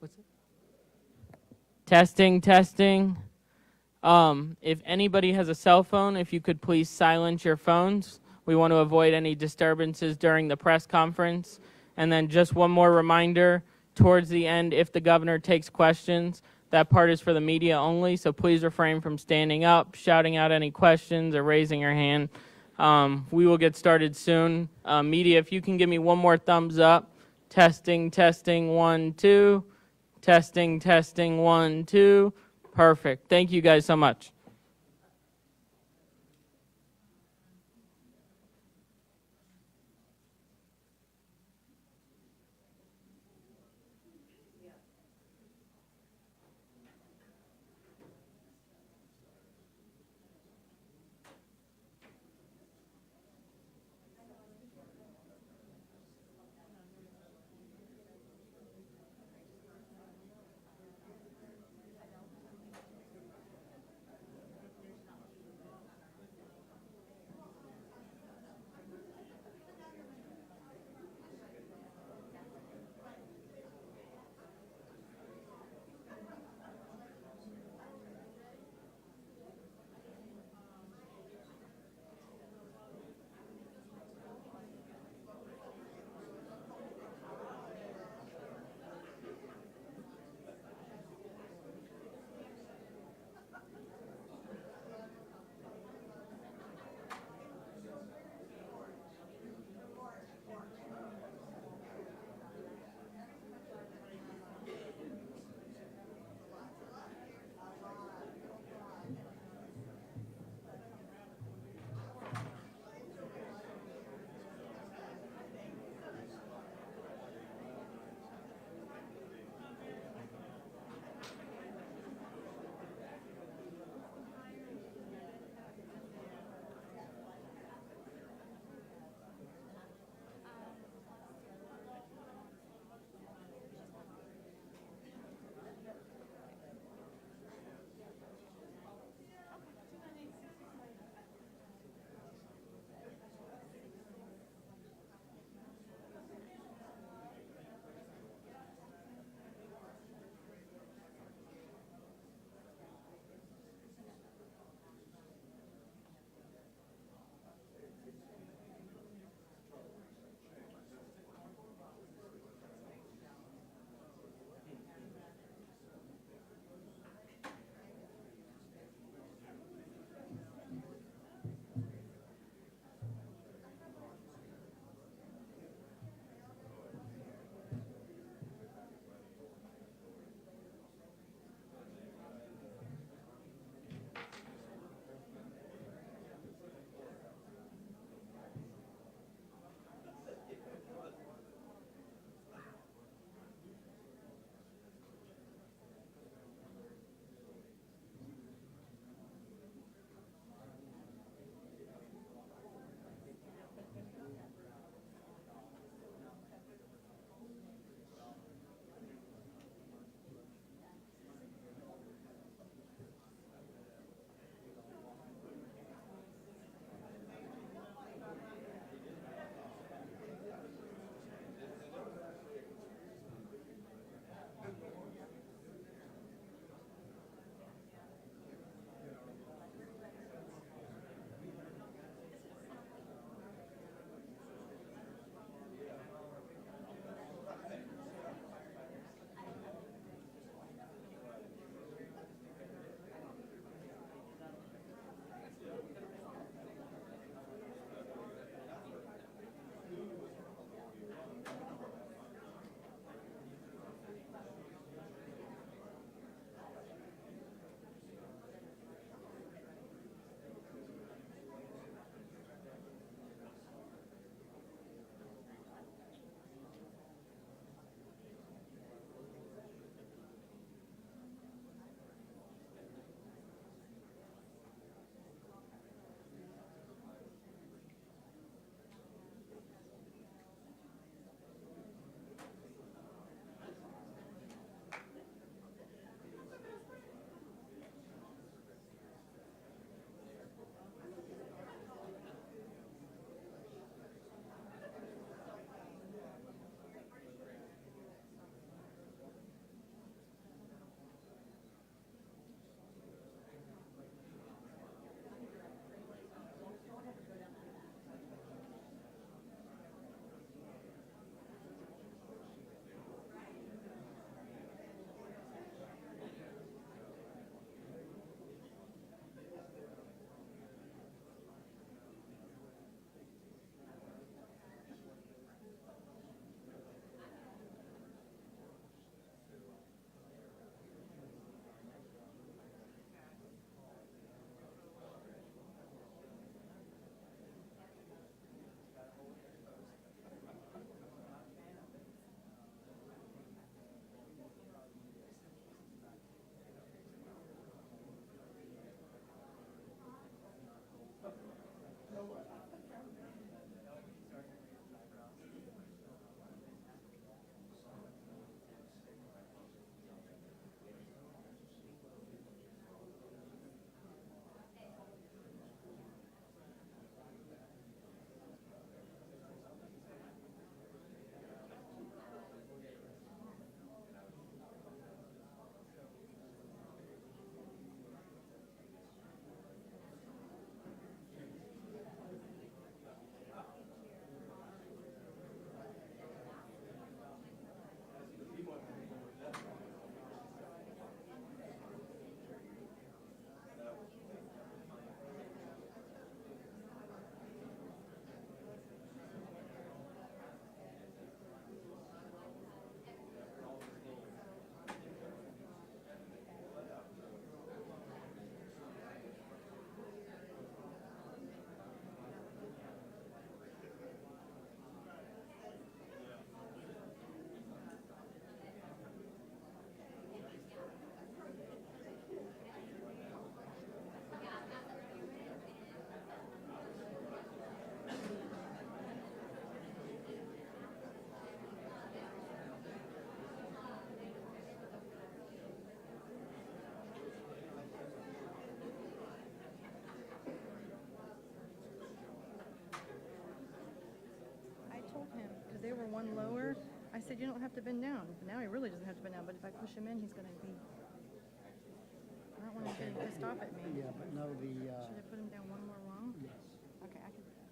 What's it? Testing, testing. If anybody has a cell phone, if you could please silence your phones. We want to avoid any disturbances during the press conference. And then just one more reminder, towards the end, if the governor takes questions, that part is for the media only, so please refrain from standing up, shouting out any questions, or raising your hand. We will get started soon. Media, if you can give me one more thumbs up. Testing, testing, 1, 2. Testing, testing, 1, 2. Perfect. Thank you guys so much. one lower. I said, you don't have to bend down. But now he really doesn't have to bend down, but if I push him in, he's going to be... I don't want him getting pissed off at me. Yeah, but no, Should I put him down one more wrong? yes. Okay, I can do that.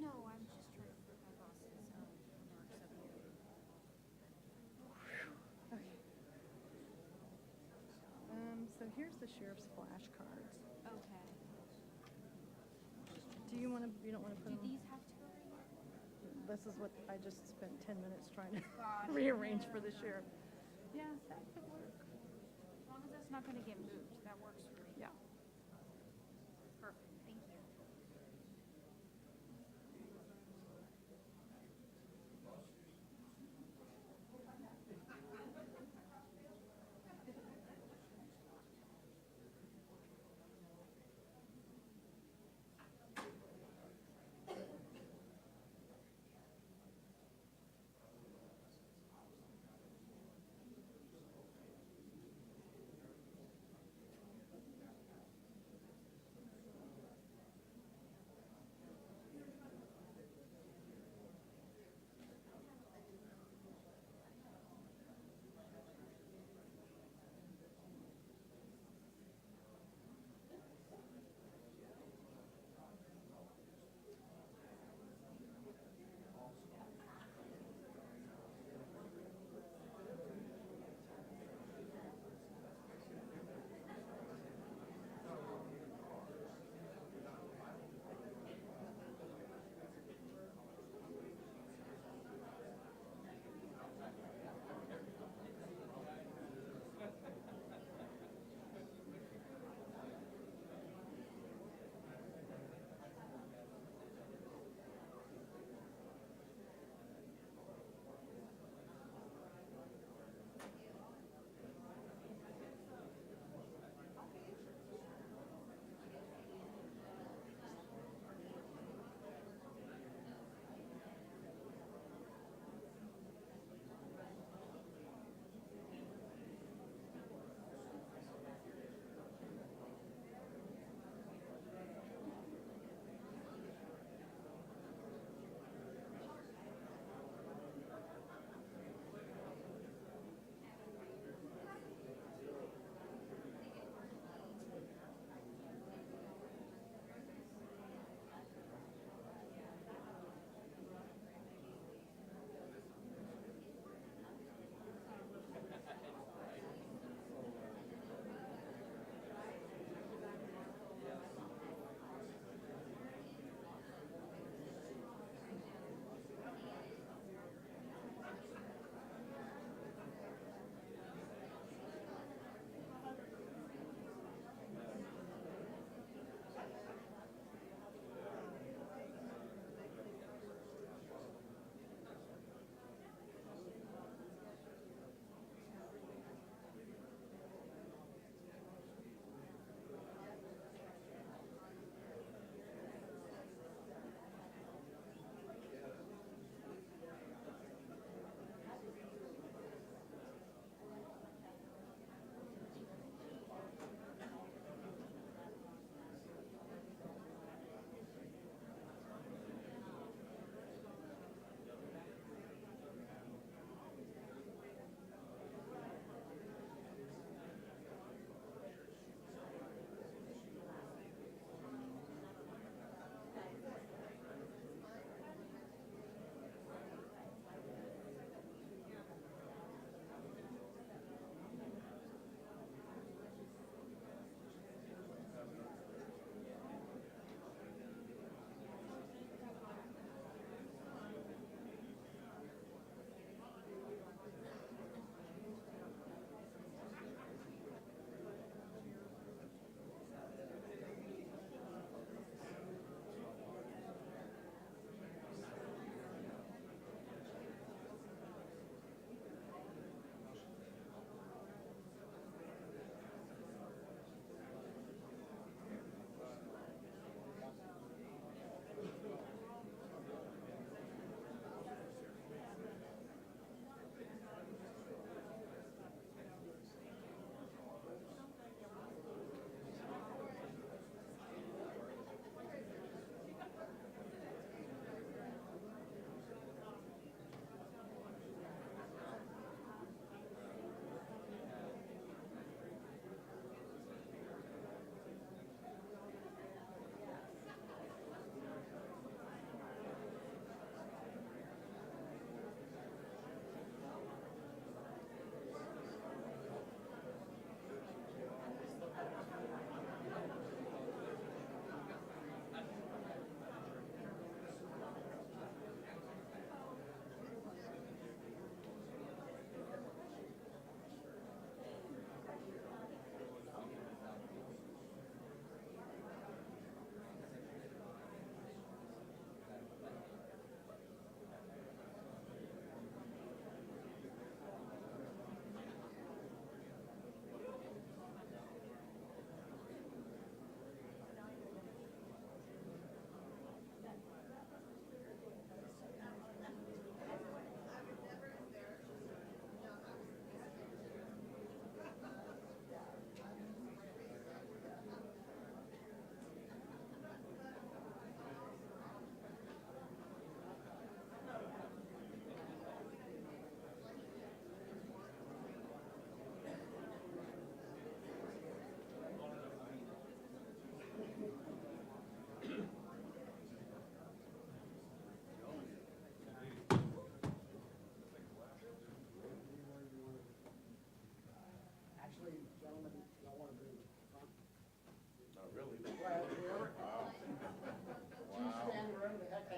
No, I'm just trying to put my boss's remarks up here. Okay. So here's the sheriff's flashcards. Okay. Do you want to, you don't want to put Do them? these have to go in? This is what I just spent 10 minutes trying to Gosh. rearrange for the sheriff. Yeah, that could work. As long as that's not going to get moved, that works for me. Yeah. Perfect, thank you.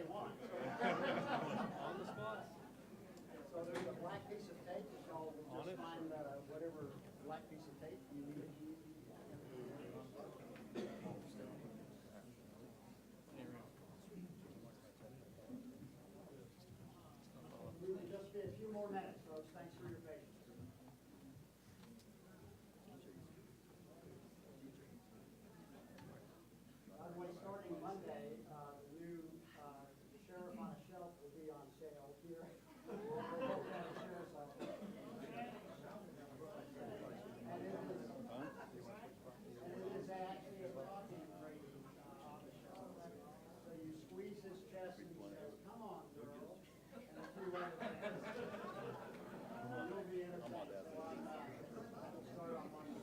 want. On the spot. So there's a black piece of tape, so we'll just find whatever black piece of tape you need. We will just be a few more minutes, folks. Thanks for your patience. By the way, starting Monday, the new sheriff on a shelf will be on sale here. Sheriff's office. And it is actually a talking rating on the shelf. So you squeeze his chest and he says, "Come on, girl," and a few other things. You'll be entertained. So I'll start on Monday.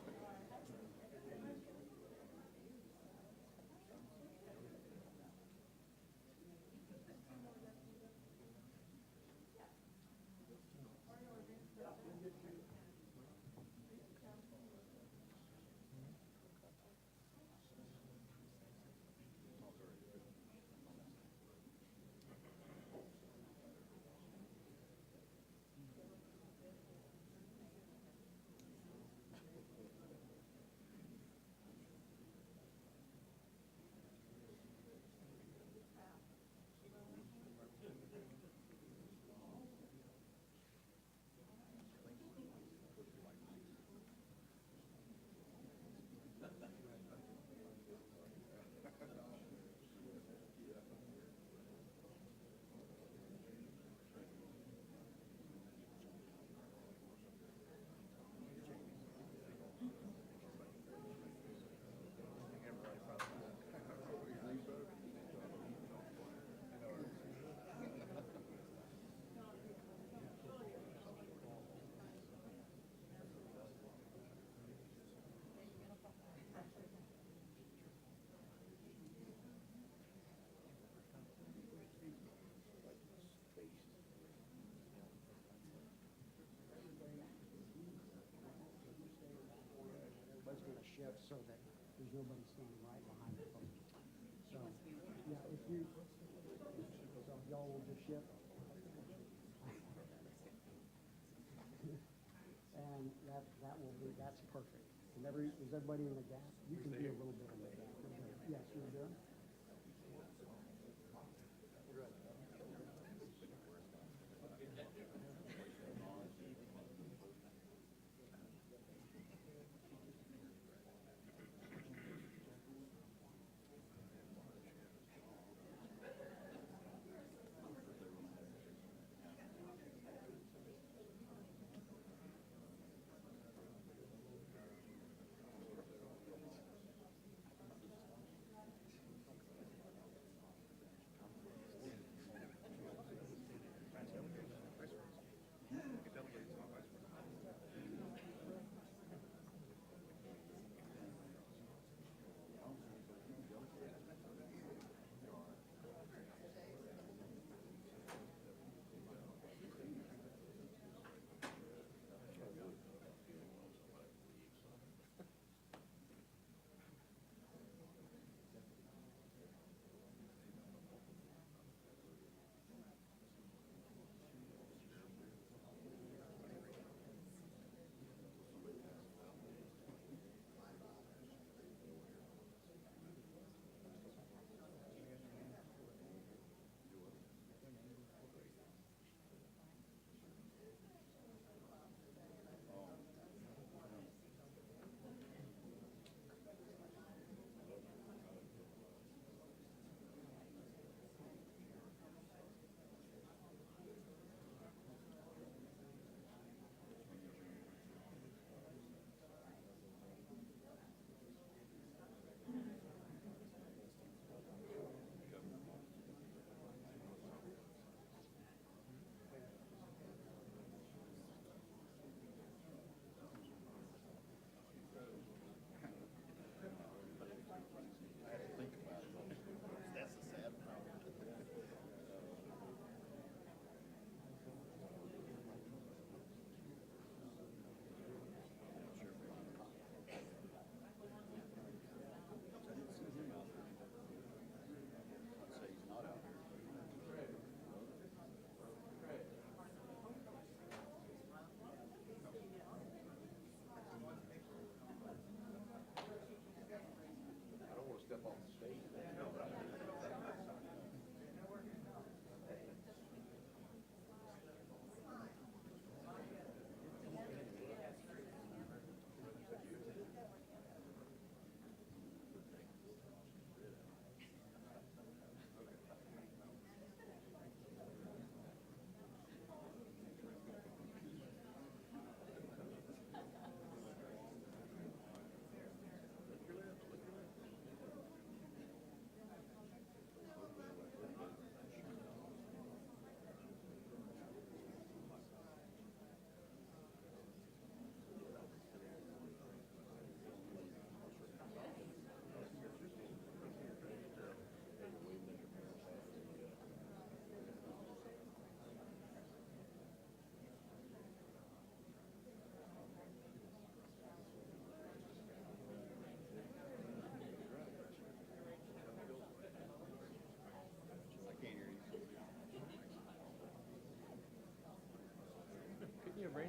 Everybody's going to shift so that there's nobody standing right behind the phone. So, yeah, if you, so y'all will just shift. And that will be, that's perfect. And is everybody in the gap? You can be a little bit in the gap. Yes, you're good.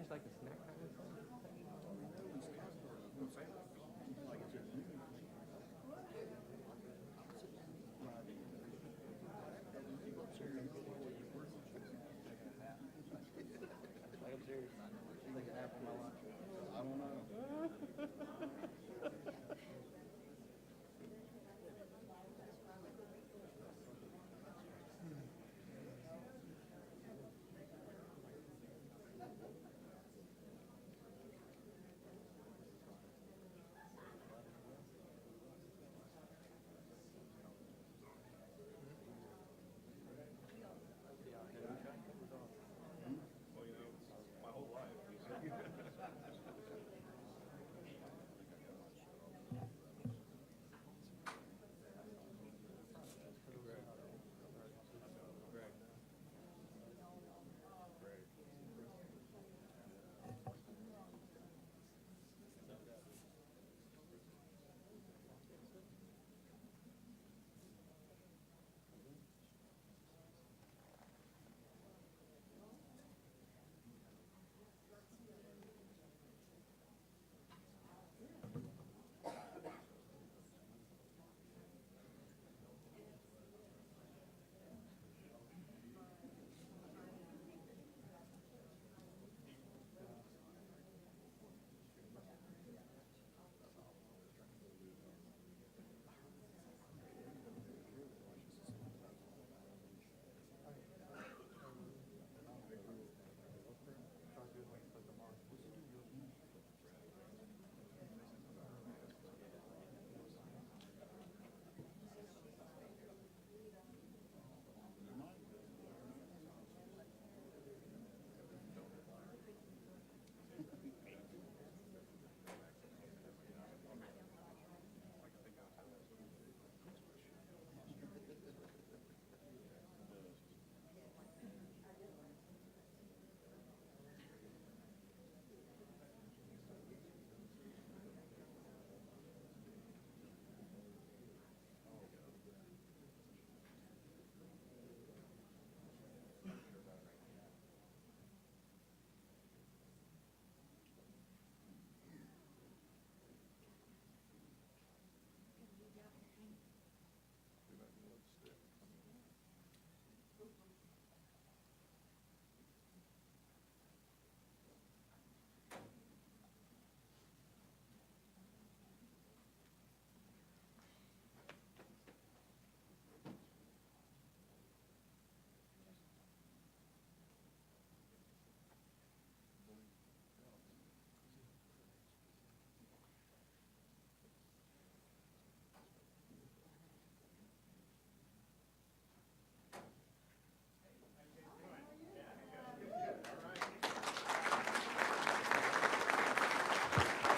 Orange like a snack kind of thing? Like I'm serious. She's like half of my lunch. I don't know.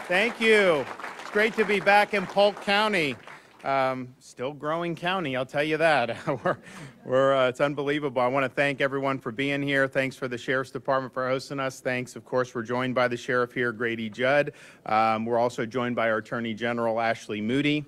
Thank you. It's great to be back in Polk County. Still growing county, I'll tell you that. It's unbelievable. I want to thank everyone for being here. Thanks for the Sheriff's Department for hosting us. Thanks, of course, we're joined by the Sheriff here, Grady Judd. We're also joined by our Attorney General, Ashley Moody.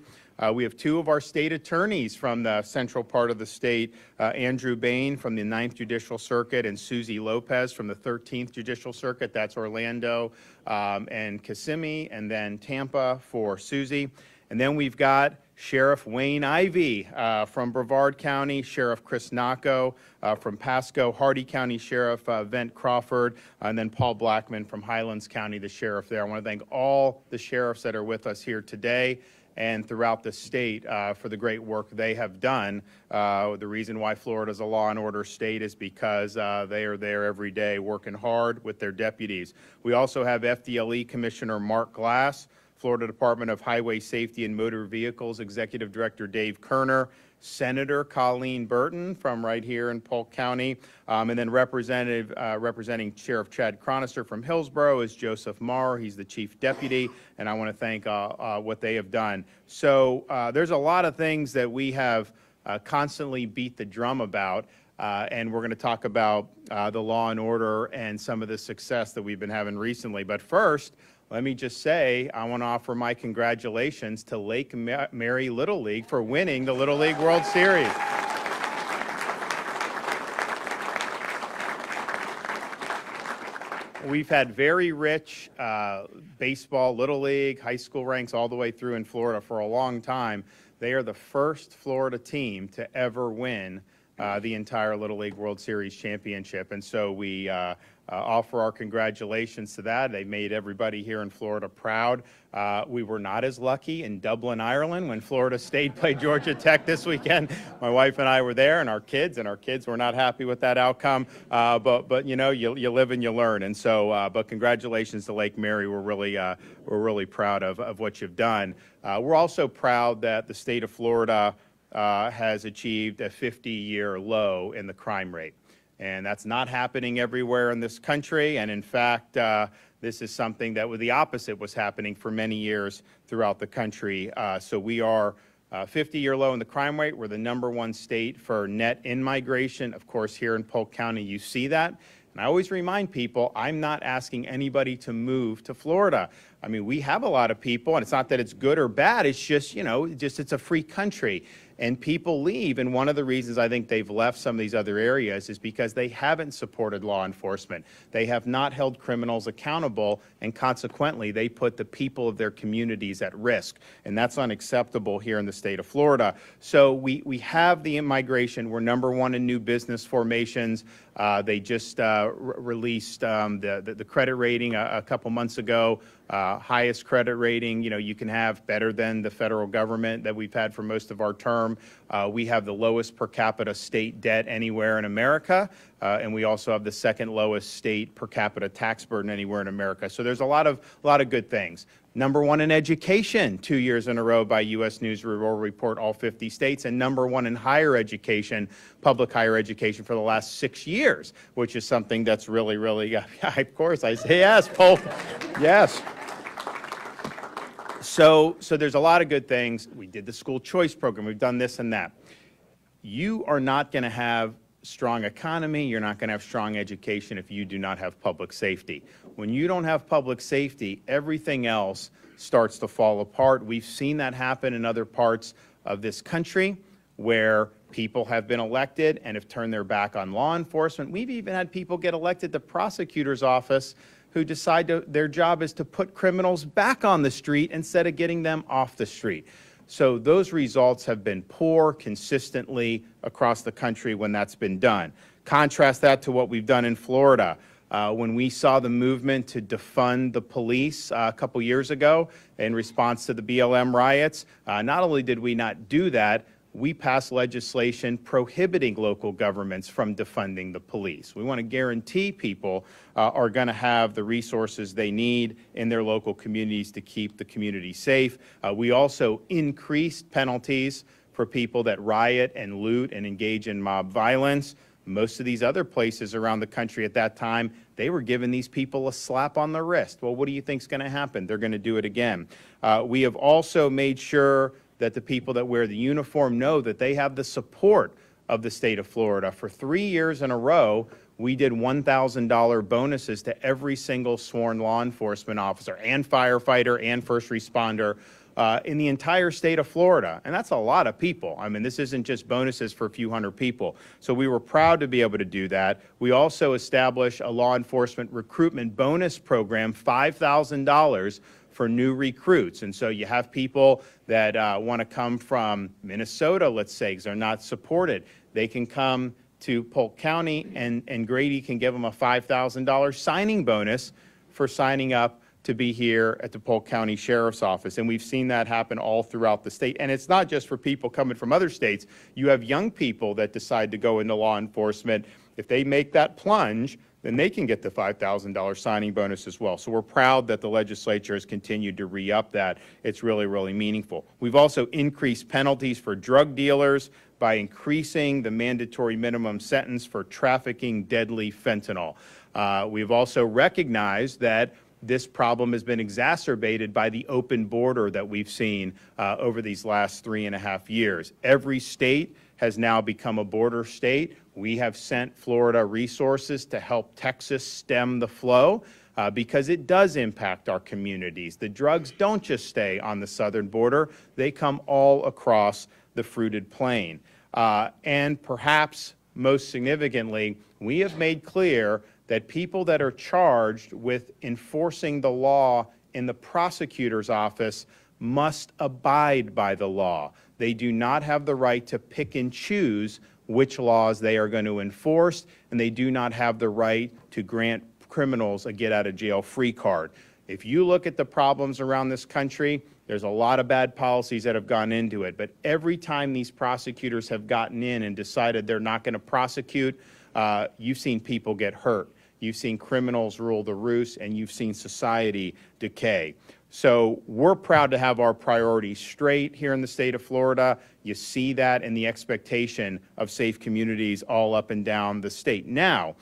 We have two of our state attorneys from the central part of the state, Andrew Bane from the 9th Judicial Circuit and Susie Lopez from the 13th Judicial Circuit. That's Orlando and Kissimmee, and then Tampa for Susie. And then we've got Sheriff Wayne Ivey from Brevard County, Sheriff Chris Nacco from Pasco, Hardy County Sheriff Vent Crawford, and then Paul Blackman from Highlands County, the sheriff there. I want to thank all the sheriffs that are with us here today and throughout the state for the great work they have done. The reason why Florida is a law and order state is because they are there every day working hard with their deputies. We also have FDLE Commissioner Mark Glass, Florida Department of Highway Safety and Motor Vehicles Executive Director Dave Kerner, Senator Colleen Burton from right here in Polk County, and then representing Sheriff Chad Cronister from Hillsborough is Joseph Marr. He's the Chief Deputy, and I want to thank what they have done. So there's a lot of things that we have constantly beat the drum about, and we're going to talk about the law and order and some of the success that we've been having recently. But first, let me just say, I want to offer my congratulations to Lake Mary Little League for winning the Little League World Series. We've had very rich baseball, Little League, high school ranks all the way through in Florida for a long time. They are the first Florida team to ever win the entire Little League World Series championship. And so we offer our congratulations to that. They made everybody here in Florida proud. We were not as lucky in Dublin, Ireland, when Florida State played Georgia Tech this weekend. My wife and I were there, and our kids were not happy with that outcome. But you know, you live and you learn. And so, but congratulations to Lake Mary. We're really proud of what you've done. We're also proud that the state of Florida has achieved a 50-year low in the crime rate. And that's not happening everywhere in this country. And in fact, this is something that the opposite was happening for many years throughout the country. So we are 50-year low in the crime rate. We're the #1 state for net in-migration. Of course, here in Polk County, you see that. And I always remind people, I'm not asking anybody to move to Florida. I mean, we have a lot of people, and it's not that it's good or bad. It's just, you know, it's a free country. And people leave, and one of the reasons I think they've left some of these other areas is because they haven't supported law enforcement. They have not held criminals accountable, and consequently, they put the people of their communities at risk. And that's unacceptable here in the state of Florida. So we have the immigration. We're #1 in new business formations. They just released the credit rating a couple months ago. Highest credit rating, you know, you can have, better than the federal government that we've had for most of our term. We have the lowest per capita state debt anywhere in America, and we also have the second lowest state per capita tax burden anywhere in America. So there's a lot of good things. #1 in education 2 years in a row by U.S. News and World Report, all 50 states, and #1 in higher education, public higher education for the last 6 years, which is something that's really, of course, I say yes, Polk, yes. So there's a lot of good things. We did the school choice program. We've done this and that. You are not going to have strong economy. You're not going to have strong education if you do not have public safety. When you don't have public safety, everything else starts to fall apart. We've seen that happen in other parts of this country where people have been elected and have turned their back on law enforcement. We've even had people get elected to prosecutor's office who decide their job is to put criminals back on the street instead of getting them off the street. So those results have been poor consistently across the country when that's been done. Contrast that to what we've done in Florida. When we saw the movement to defund the police a couple years ago in response to the BLM riots, not only did we not do that, we passed legislation prohibiting local governments from defunding the police. We want to guarantee people are going to have the resources they need in their local communities to keep the community safe. We also increased penalties for people that riot and loot and engage in mob violence. Most of these other places around the country at that time, they were giving these people a slap on the wrist. Well, what do you think is going to happen? They're going to do it again. We have also made sure that the people that wear the uniform know that they have the support of the state of Florida. For 3 years in a row, we did $1,000 bonuses to every single sworn law enforcement officer and firefighter and first responder in the entire state of Florida. And that's a lot of people. I mean, this isn't just bonuses for a few hundred people. So we were proud to be able to do that. We also established a law enforcement recruitment bonus program, $5,000 for new recruits. And so you have people that want to come from Minnesota, let's say, because they're not supported. They can come to Polk County, and Grady can give them a $5,000 signing bonus for signing up to be here at the Polk County Sheriff's Office. And we've seen that happen all throughout the state. And it's not just for people coming from other states. You have young people that decide to go into law enforcement. If they make that plunge, then they can get the $5,000 signing bonus as well. So we're proud that the legislature has continued to re-up that. It's really meaningful. We've also increased penalties for drug dealers by increasing the mandatory minimum sentence for trafficking deadly fentanyl. We've also recognized that this problem has been exacerbated by the open border that we've seen over these last 3.5 years. Every state has now become a border state. We have sent Florida resources to help Texas stem the flow because it does impact our communities. The drugs don't just stay on the southern border. They come all across the fruited plain. And perhaps most significantly, we have made clear that people that are charged with enforcing the law in the prosecutor's office must abide by the law. They do not have the right to pick and choose which laws they are going to enforce, and they do not have the right to grant criminals a get-out-of-jail-free card. If you look at the problems around this country, there's a lot of bad policies that have gone into it, but every time these prosecutors have gotten in and decided they're not going to prosecute, you've seen people get hurt. You've seen criminals rule the roost, and you've seen society decay. So we're proud to have our priorities straight here in the state of Florida. You see that in the expectation of safe communities all up and down the state. Now,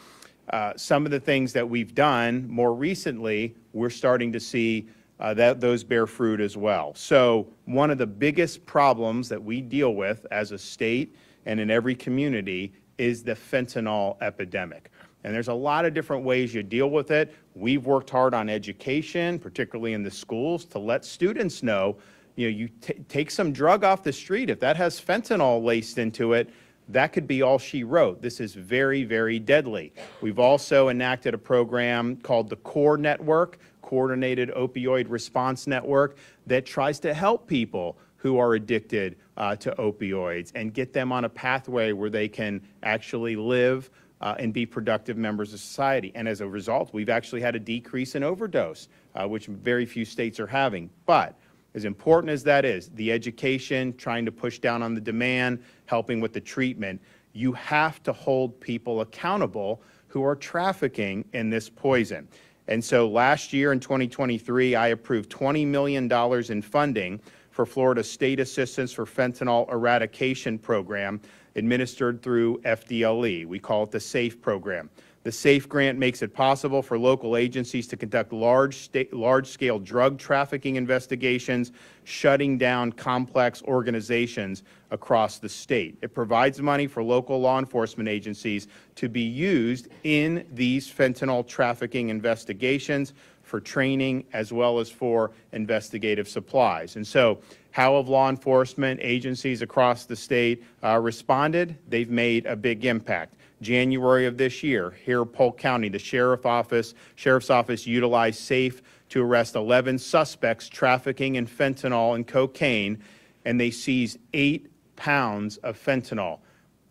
some of the things that we've done more recently, we're starting to see that those bear fruit as well. So one of the biggest problems that we deal with as a state and in every community is the fentanyl epidemic. And there's a lot of different ways you deal with it. We've worked hard on education, particularly in the schools, to let students know, you take some drug off the street. If that has fentanyl laced into it, that could be all she wrote. This is very, very deadly. We've also enacted a program called the CORE Network, Coordinated Opioid Response Network, that tries to help people who are addicted to opioids and get them on a pathway where they can actually live and be productive members of society. And as a result, we've actually had a decrease in overdose, which very few states are having. But as important as that is, the education, trying to push down on the demand, helping with the treatment, you have to hold people accountable who are trafficking in this poison. And so last year in 2023, I approved $20 million in funding for Florida's State Assistance for Fentanyl Eradication Program administered through FDLE. We call it the SAFE program. The SAFE grant makes it possible for local agencies to conduct large-scale drug trafficking investigations, shutting down complex organizations across the state. It provides money for local law enforcement agencies to be used in these fentanyl trafficking investigations for training as well as for investigative supplies. And so how have law enforcement agencies across the state responded? They've made a big impact. January of this year, here in Polk County, the Sheriff's Office utilized SAFE to arrest 11 suspects trafficking in fentanyl and cocaine, and they seized 8 pounds of fentanyl.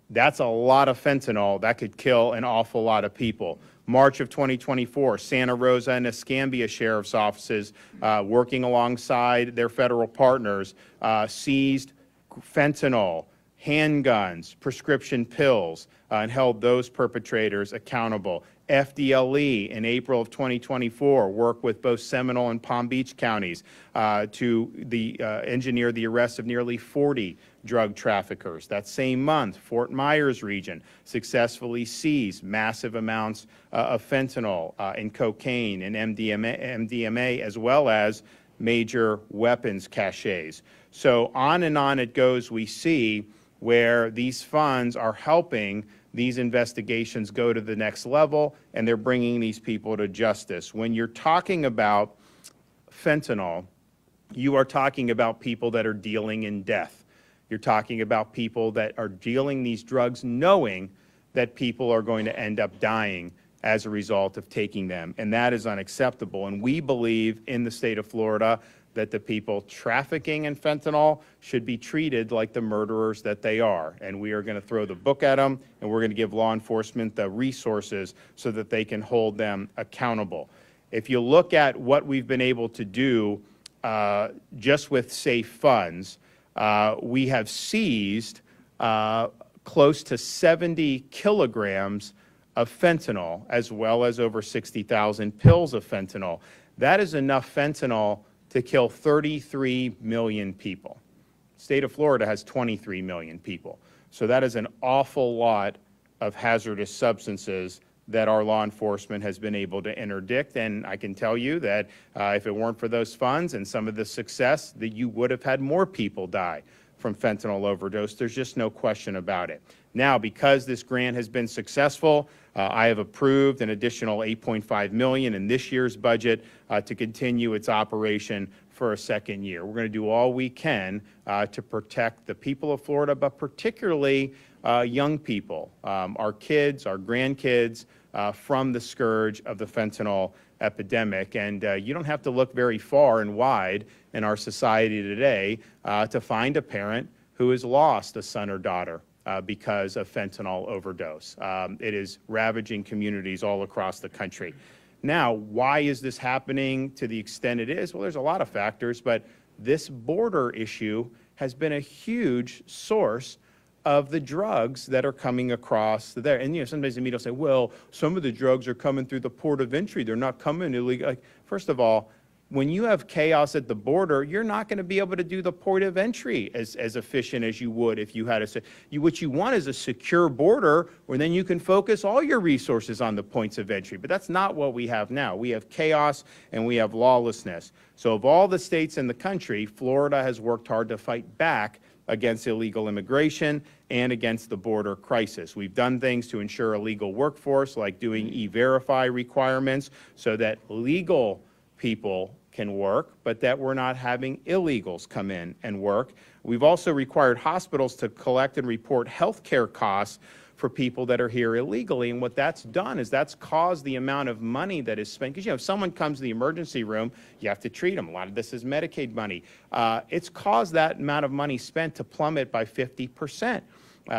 That's a lot of fentanyl. That could kill an awful lot of people. March of 2024, Santa Rosa and Escambia Sheriff's Offices, working alongside their federal partners, seized fentanyl, handguns, prescription pills, and held those perpetrators accountable. FDLE in April of 2024 worked with both Seminole and Palm Beach counties to engineer the arrest of nearly 40 drug traffickers. That same month, Fort Myers region successfully seized massive amounts of fentanyl and cocaine and MDMA, as well as major weapons caches. So on and on it goes. We see where these funds are helping these investigations go to the next level, and they're bringing these people to justice. When you're talking about fentanyl, you are talking about people that are dealing in death. You're talking about people that are dealing these drugs knowing that people are going to end up dying as a result of taking them, and that is unacceptable. And we believe in the state of Florida that the people trafficking in fentanyl should be treated like the murderers that they are. And we are going to throw the book at them, and we're going to give law enforcement the resources so that they can hold them accountable. If you look at what we've been able to do just with SAFE funds, we have seized close to 70 kilograms of fentanyl, as well as over 60,000 pills of fentanyl. That is enough fentanyl to kill 33 million people. The state of Florida has 23 million people. So that is an awful lot of hazardous substances that our law enforcement has been able to interdict. And I can tell you that if it weren't for those funds and some of the success, that you would have had more people die from fentanyl overdose. There's just no question about it. Now, because this grant has been successful, I have approved an additional $8.5 million in this year's budget to continue its operation for a second year. We're going to do all we can to protect the people of Florida, but particularly young people, our kids, our grandkids, from the scourge of the fentanyl epidemic. And you don't have to look very far and wide in our society today to find a parent who has lost a son or daughter because of fentanyl overdose. It is ravaging communities all across the country. Now, why is this happening to the extent it is? Well, there's a lot of factors, but this border issue has been a huge source of the drugs that are coming across there. And, sometimes the media will say, well, some of the drugs are coming through the port of entry. They're not coming illegally. Like, first of all, when you have chaos at the border, you're not going to be able to do the port of entry as efficient as you would if you had what you want is a secure border where then you can focus all your resources on the points of entry. But that's not what we have now. We have chaos and we have lawlessness. So of all the states in the country, Florida has worked hard to fight back against illegal immigration and against the border crisis. We've done things to ensure a legal workforce, like doing e-verify requirements so that legal people can work, but that we're not having illegals come in and work. We've also required hospitals to collect and report health care costs for people that are here illegally. And what that's done is that's caused the amount of money that is spent. Because, if someone comes to the emergency room, you have to treat them. A lot of this is Medicaid money. It's caused that amount of money spent to plummet by 50%.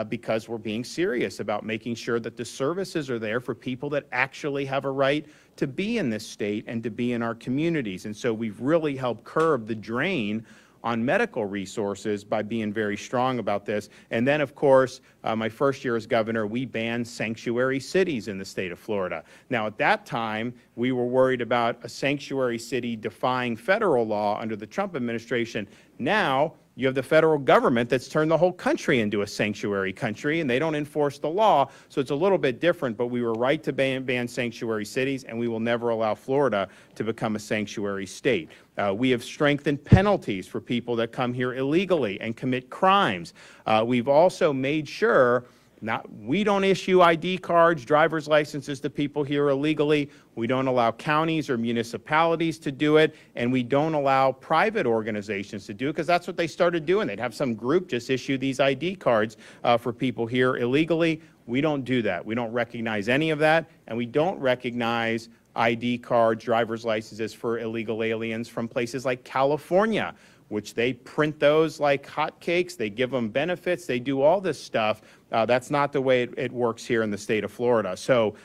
Because we're being serious about making sure that the services are there for people that actually have a right to be in this state and to be in our communities. And so we've really helped curb the drain on medical resources by being very strong about this. And then, of course, my first year as governor, we banned sanctuary cities in the state of Florida. Now, at that time, we were worried about a sanctuary city defying federal law under the Trump administration. Now, you have the federal government that's turned the whole country into a sanctuary country, and they don't enforce the law, so it's a little bit different, but we were right to ban sanctuary cities, and we will never allow Florida to become a sanctuary state. We have strengthened penalties for people that come here illegally and commit crimes. We've also made sure we don't issue ID cards, driver's licenses to people here illegally. We don't allow counties or municipalities to do it, and we don't allow private organizations to do it, because that's what they started doing. They'd have some group just issue these ID cards for people here illegally. We don't do that. We don't recognize any of that, and we don't recognize ID cards, driver's licenses for illegal aliens from places like California, which they print those like hotcakes. They give them benefits. They do all this stuff. That's not the way it works here in the state of Florida. So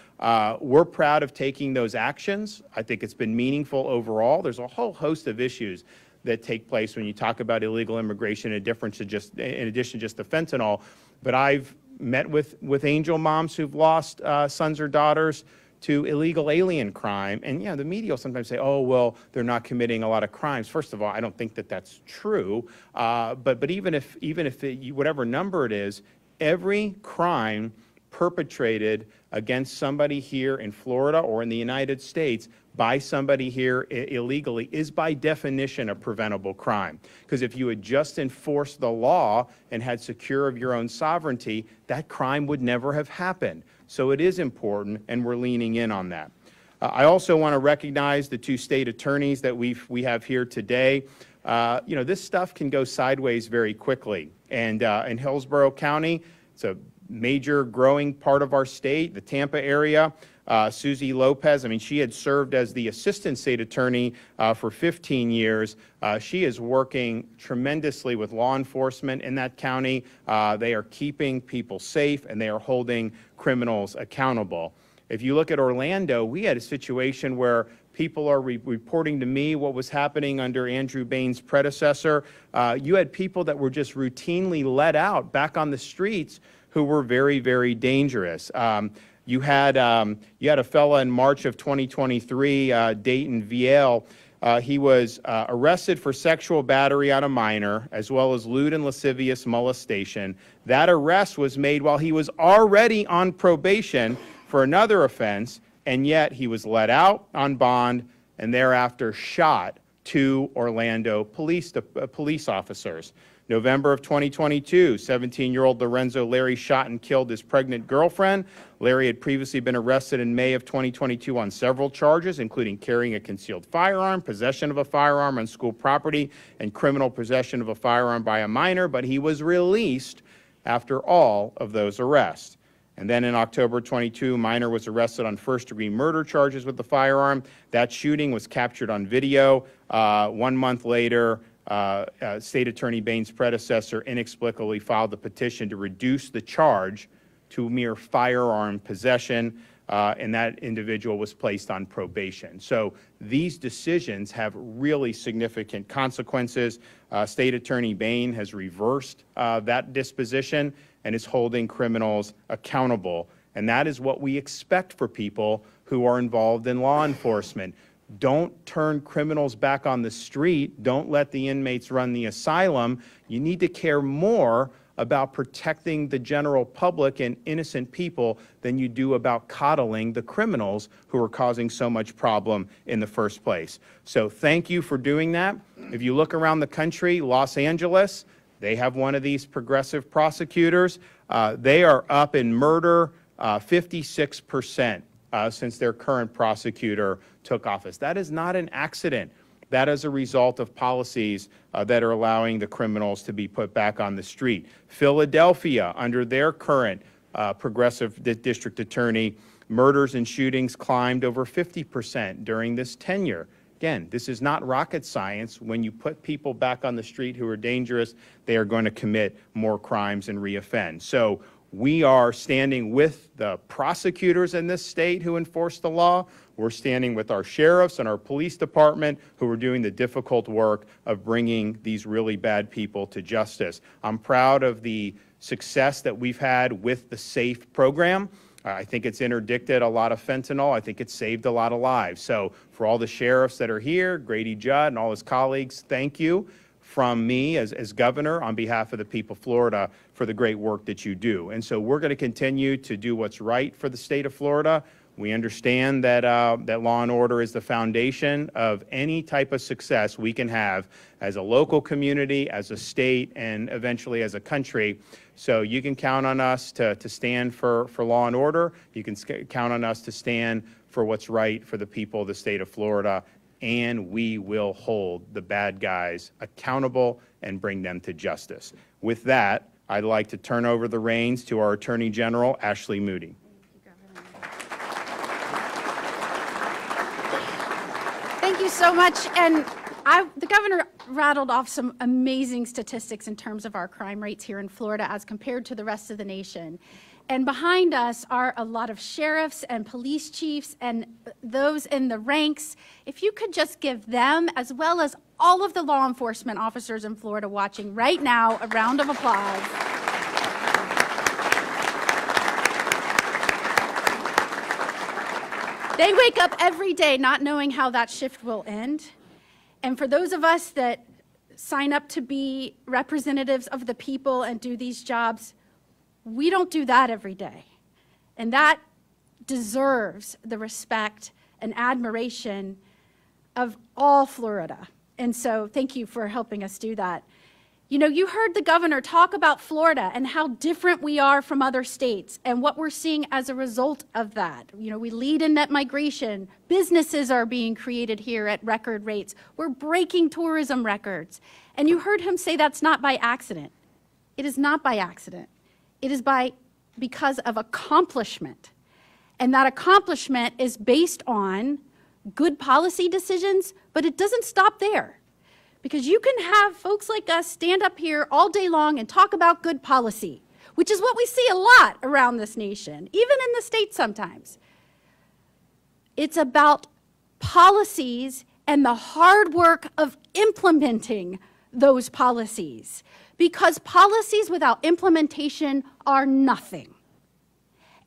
we're proud of taking those actions. I think it's been meaningful overall. There's a whole host of issues that take place when you talk about illegal immigration in addition to just the fentanyl. But I've met with angel moms who've lost sons or daughters to illegal alien crime. And the media will sometimes say, oh, well, they're not committing a lot of crimes. First of all, I don't think that that's true. But even if whatever number it is, every crime perpetrated against somebody here in Florida or in the United States by somebody here illegally is by definition a preventable crime. Because if you had just enforced the law and had secure of your own sovereignty, that crime would never have happened. So it is important, and we're leaning in on that. I also want to recognize the two state attorneys that we have here today. This stuff can go sideways very quickly. And in Hillsborough County, it's a major growing part of our state, the Tampa area. Susie Lopez, she had served as the assistant state attorney for 15 years. She is working tremendously with law enforcement in that county. They are keeping people safe, and they are holding criminals accountable. If you look at Orlando, we had a situation where people are reporting to me what was happening under Andrew Bane's predecessor. You had people that were just routinely let out back on the streets who were very, very dangerous. You had a fella in March of 2023, Dayton Viel. He was arrested for sexual battery on a minor, as well as lewd and lascivious molestation. That arrest was made while he was already on probation for another offense, and yet he was let out on bond and thereafter shot two Orlando police officers. November of 2022, 17-year-old Lorenzo Larry shot and killed his pregnant girlfriend. Larry had previously been arrested in May of 2022 on several charges, including carrying a concealed firearm, possession of a firearm on school property, and criminal possession of a firearm by a minor, but he was released after all of those arrests. And then in October 22, minor was arrested on first-degree murder charges with the firearm. That shooting was captured on video. 1 month later, State Attorney Bane's predecessor inexplicably filed a petition to reduce the charge to mere firearm possession, and that individual was placed on probation. So these decisions have really significant consequences. State Attorney Bane has reversed that disposition and is holding criminals accountable. And that is what we expect for people who are involved in law enforcement. Don't turn criminals back on the street. Don't let the inmates run the asylum. You need to care more about protecting the general public and innocent people than you do about coddling the criminals who are causing so much problem in the first place. So thank you for doing that. If you look around the country, Los Angeles, they have one of these progressive prosecutors. They are up in murder 56% since their current prosecutor took office. That is not an accident. That is a result of policies that are allowing the criminals to be put back on the street. Philadelphia, under their current progressive district attorney, murders and shootings climbed over 50% during this tenure. Again, this is not rocket science. When you put people back on the street who are dangerous, they are going to commit more crimes and reoffend. So we are standing with the prosecutors in this state who enforce the law. We're standing with our sheriffs and our police department who are doing the difficult work of bringing these really bad people to justice. I'm proud of the success that we've had with the SAFE program. I think it's interdicted a lot of fentanyl. I think it's saved a lot of lives. So for all the sheriffs that are here, Grady Judd and all his colleagues, thank you from me as governor on behalf of the people of Florida for the great work that you do. And so we're going to continue to do what's right for the state of Florida. We understand that, that law and order is the foundation of any type of success we can have as a local community, as a state, and eventually as a country. So you can count on us to stand for law and order. You can count on us to stand for what's right for the people of the state of Florida. And we will hold the bad guys accountable and bring them to justice. With that, I'd like to turn over the reins to our Attorney General, Ashley Moody. Thank you so much. And the governor rattled off some amazing statistics in terms of our crime rates here in Florida as compared to the rest of the nation. And behind us are a lot of sheriffs and police chiefs and those in the ranks. If you could just give them, as well as all of the law enforcement officers in Florida watching right now, a round of applause. They wake up every day not knowing how that shift will end. And for those of us that sign up to be representatives of the people and do these jobs, we don't do that every day. And that deserves the respect and admiration of all Florida. And so thank you for helping us do that. You know, you heard the governor talk about Florida and how different we are from other states and what we're seeing as a result of that. You know, we lead in net migration. Businesses are being created here at record rates. We're breaking tourism records. And you heard him say that's not by accident. It is not by accident. It is because of accomplishment. And that accomplishment is based on good policy decisions, but it doesn't stop there. Because you can have folks like us stand up here all day long and talk about good policy, which is what we see a lot around this nation, even in the States sometimes. It's about policies and the hard work of implementing those policies, because policies without implementation are nothing.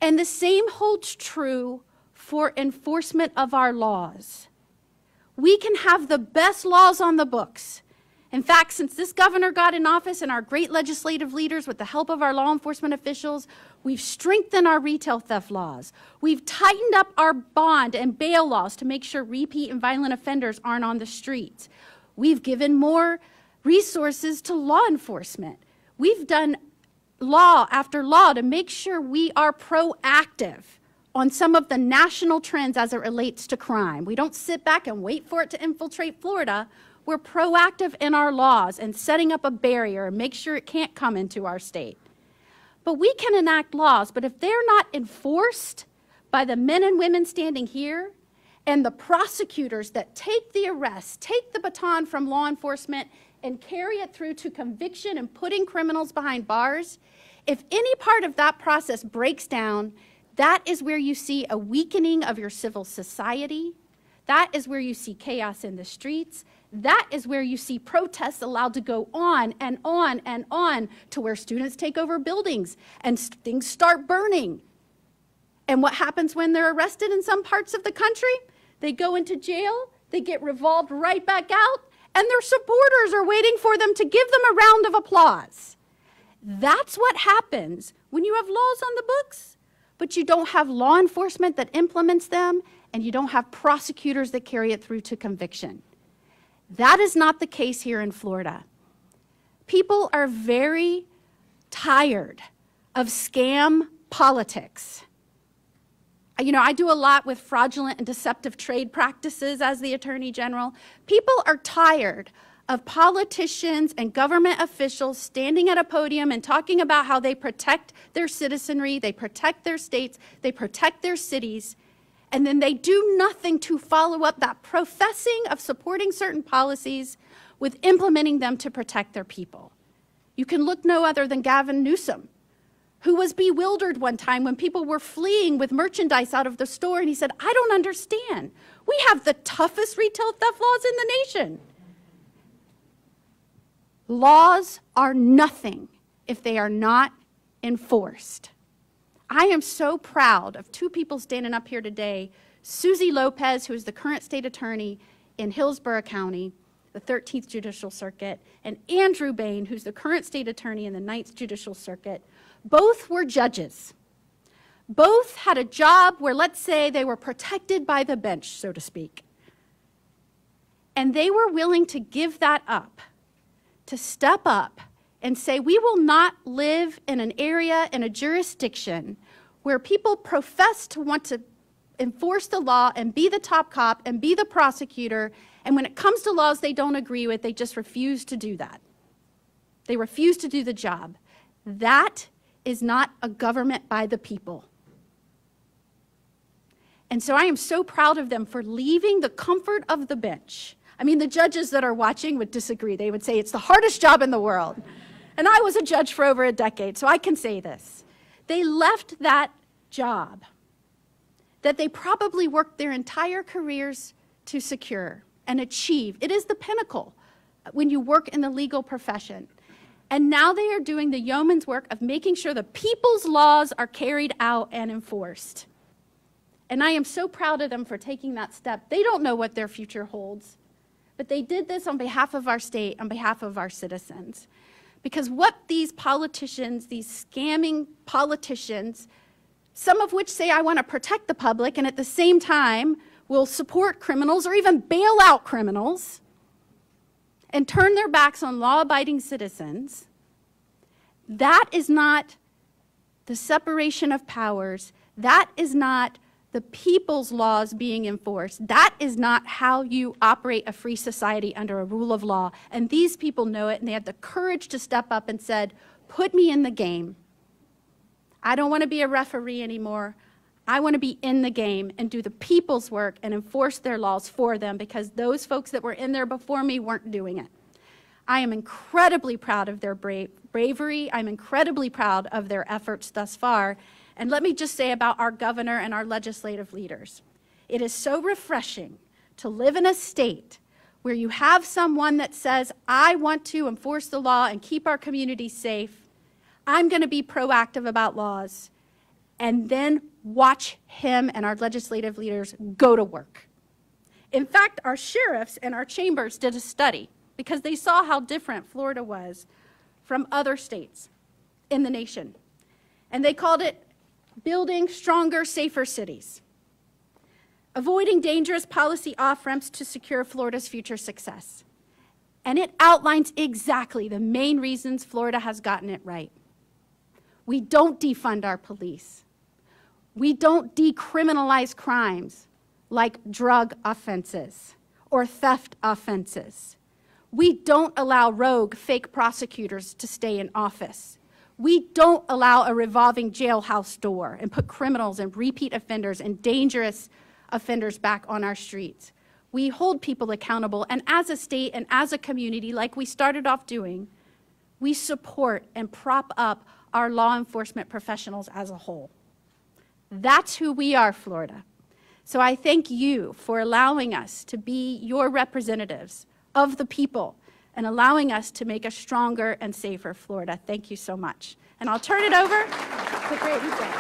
And the same holds true for enforcement of our laws. We can have the best laws on the books. In fact, since this governor got in office and our great legislative leaders, with the help of our law enforcement officials, we've strengthened our retail theft laws. We've tightened up our bond and bail laws to make sure repeat and violent offenders aren't on the streets. We've given more resources to law enforcement. We've done law after law to make sure we are proactive on some of the national trends as it relates to crime. We don't sit back and wait for it to infiltrate Florida. We're proactive in our laws and setting up a barrier and make sure it can't come into our state. But we can enact laws, but if they're not enforced by the men and women standing here and the prosecutors that take the arrest, take the baton from law enforcement and carry it through to conviction and putting criminals behind bars, if any part of that process breaks down, that is where you see a weakening of your civil society. That is where you see chaos in the streets. That is where you see protests allowed to go on and on and on to where students take over buildings and things start burning. And what happens when they're arrested in some parts of the country? They go into jail, they get revolved right back out, and their supporters are waiting for them to give them a round of applause. That's what happens when you have laws on the books, but you don't have law enforcement that implements them, and you don't have prosecutors that carry it through to conviction. That is not the case here in Florida. People are very tired of scam politics. You know, I do a lot with fraudulent and deceptive trade practices as the Attorney General. People are tired of politicians and government officials standing at a podium and talking about how they protect their citizenry, they protect their states, they protect their cities, and then they do nothing to follow up that professing of supporting certain policies with implementing them to protect their people. You can look no other than Gavin Newsom, who was bewildered one time when people were fleeing with merchandise out of the store, and he said, I don't understand. We have the toughest retail theft laws in the nation. Laws are nothing if they are not enforced. I am so proud of two people standing up here today, Susie Lopez, who is the current state attorney in Hillsborough County, the 13th Judicial Circuit, and Andrew Bane, who's the current state attorney in the 9th Judicial Circuit. Both were judges. Both had a job where, let's say, they were protected by the bench, so to speak. And they were willing to give that up, to step up and say, we will not live in an area, in a jurisdiction, where people profess to want to enforce the law and be the top cop and be the prosecutor, and when it comes to laws they don't agree with, they just refuse to do that. They refuse to do the job. That is not a government by the people. And so I am so proud of them for leaving the comfort of the bench. I mean, the judges that are watching would disagree. They would say it's the hardest job in the world. And I was a judge for over a decade, so I can say this. They left that job that they probably worked their entire careers to secure and achieve. It is the pinnacle when you work in the legal profession. And now they are doing the yeoman's work of making sure the people's laws are carried out and enforced. And I am so proud of them for taking that step. They don't know what their future holds, but they did this on behalf of our state, on behalf of our citizens. Because what these politicians, these scamming politicians, some of which say, I want to protect the public, and at the same time will support criminals or even bail out criminals and turn their backs on law-abiding citizens, that is not the separation of powers. That is not the people's laws being enforced. That is not how you operate a free society under a rule of law. And these people know it, and they had the courage to step up and said, put me in the game. I don't want to be a referee anymore. I want to be in the game and do the people's work and enforce their laws for them, because those folks that were in there before me weren't doing it. I am incredibly proud of their bravery. I'm incredibly proud of their efforts thus far. And let me just say about our governor and our legislative leaders. It is so refreshing to live in a state where you have someone that says, I want to enforce the law and keep our community safe. I'm going to be proactive about laws. And then watch him and our legislative leaders go to work. In fact, our sheriffs and our chambers did a study because they saw how different Florida was from other states in the nation. And they called it Building Stronger, Safer Cities. Avoiding dangerous policy off-ramps to secure Florida's future success. And it outlines exactly the main reasons Florida has gotten it right. We don't defund our police. We don't decriminalize crimes like drug offenses or theft offenses. We don't allow rogue, fake prosecutors to stay in office. We don't allow a revolving jailhouse door and put criminals and repeat offenders and dangerous offenders back on our streets. We hold people accountable, and as a state and as a community, like we started off doing, we support and prop up our law enforcement professionals as a whole. That's who we are, Florida. So I thank you for allowing us to be your representatives of the people and allowing us to make a stronger and safer Florida. Thank you so much. And I'll turn it over to Brady Jones.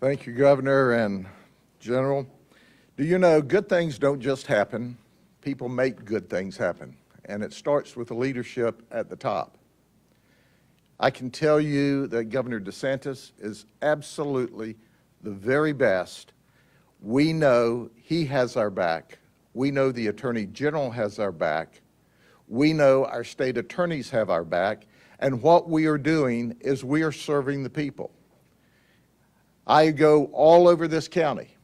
Thank you, Governor and General. Do you know good things don't just happen? People make good things happen, and it starts with the leadership at the top. I can tell you that Governor DeSantis is absolutely the very best. We know he has our back. We know the Attorney General has our back. We know our state attorneys have our back. And what we are doing is we are serving the people. I go all over this county.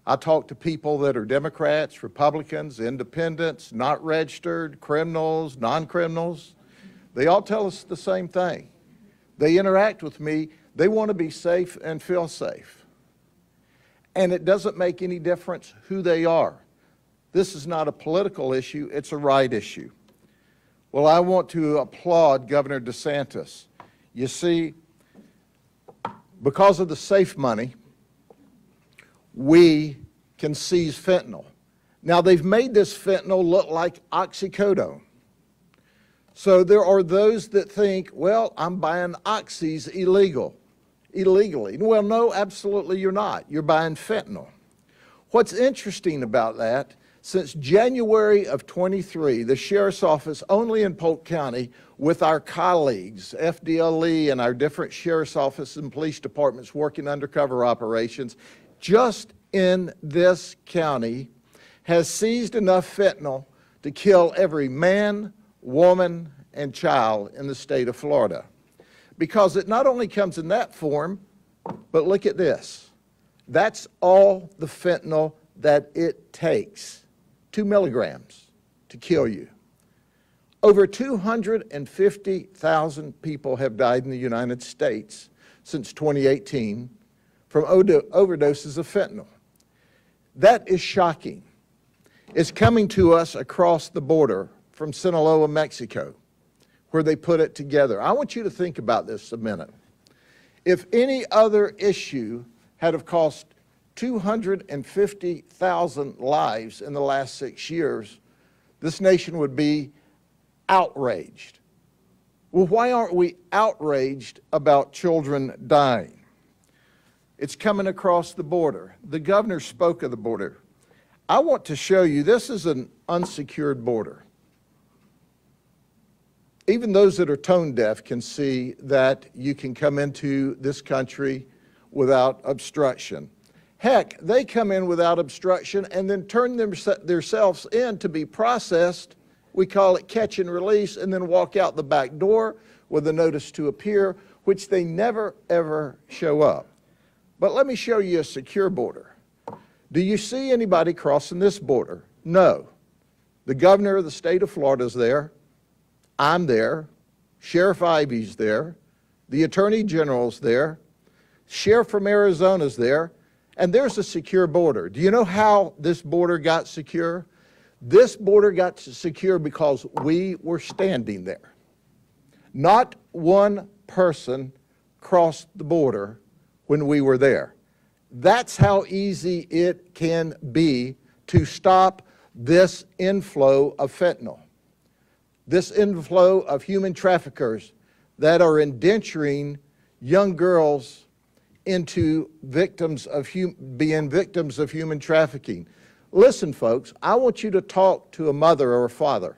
I talk to people that are Democrats, Republicans, independents, not registered, criminals, non-criminals. They all tell us the same thing. They interact with me. They want to be safe and feel safe. And it doesn't make any difference who they are. This is not a political issue, it's a right issue. Well, I want to applaud Governor DeSantis. You see, because of the safe money, we can seize fentanyl. Now, they've made this fentanyl look like oxycodone. So there are those that think, well, I'm buying oxys illegally. Well, no, absolutely you're not. You're buying fentanyl. What's interesting about that, since January of 23, the Sheriff's Office only in Polk County with our colleagues, FDLE and our different Sheriff's Office and police departments working undercover operations, just in this county has seized enough fentanyl to kill every man, woman, and child in the state of Florida. Because it not only comes in that form, but look at this. That's all the fentanyl that it takes, 2 milligrams to kill you. Over 250,000 people have died in the United States since 2018 from overdoses of fentanyl. That is shocking. It's coming to us across the border from Sinaloa, Mexico, where they put it together. I want you to think about this a minute. If any other issue had have cost 250,000 lives in the last 6 years, this nation would be outraged. Well, why aren't we outraged about children dying? It's coming across the border. The governor spoke of the border. I want to show you, this is an unsecured border. Even those that are tone deaf can see that you can come into this country without obstruction. Heck, they come in without obstruction and then turn themselves in to be processed. We call it catch and release, and then walk out the back door with a notice to appear, which they never, ever show up. But let me show you a secure border. Do you see anybody crossing this border? No. The governor of the state of Florida is there. I'm there. Sheriff Ivy's there. The Attorney General's there. Sheriff from Arizona's there. And there's a secure border. Do you know how this border got secure? This border got secure because we were standing there. Not one person crossed the border when we were there. That's how easy it can be to stop this inflow of fentanyl, this inflow of human traffickers that are indenturing young girls into being victims of human trafficking. Listen, folks, I want you to talk to a mother or a father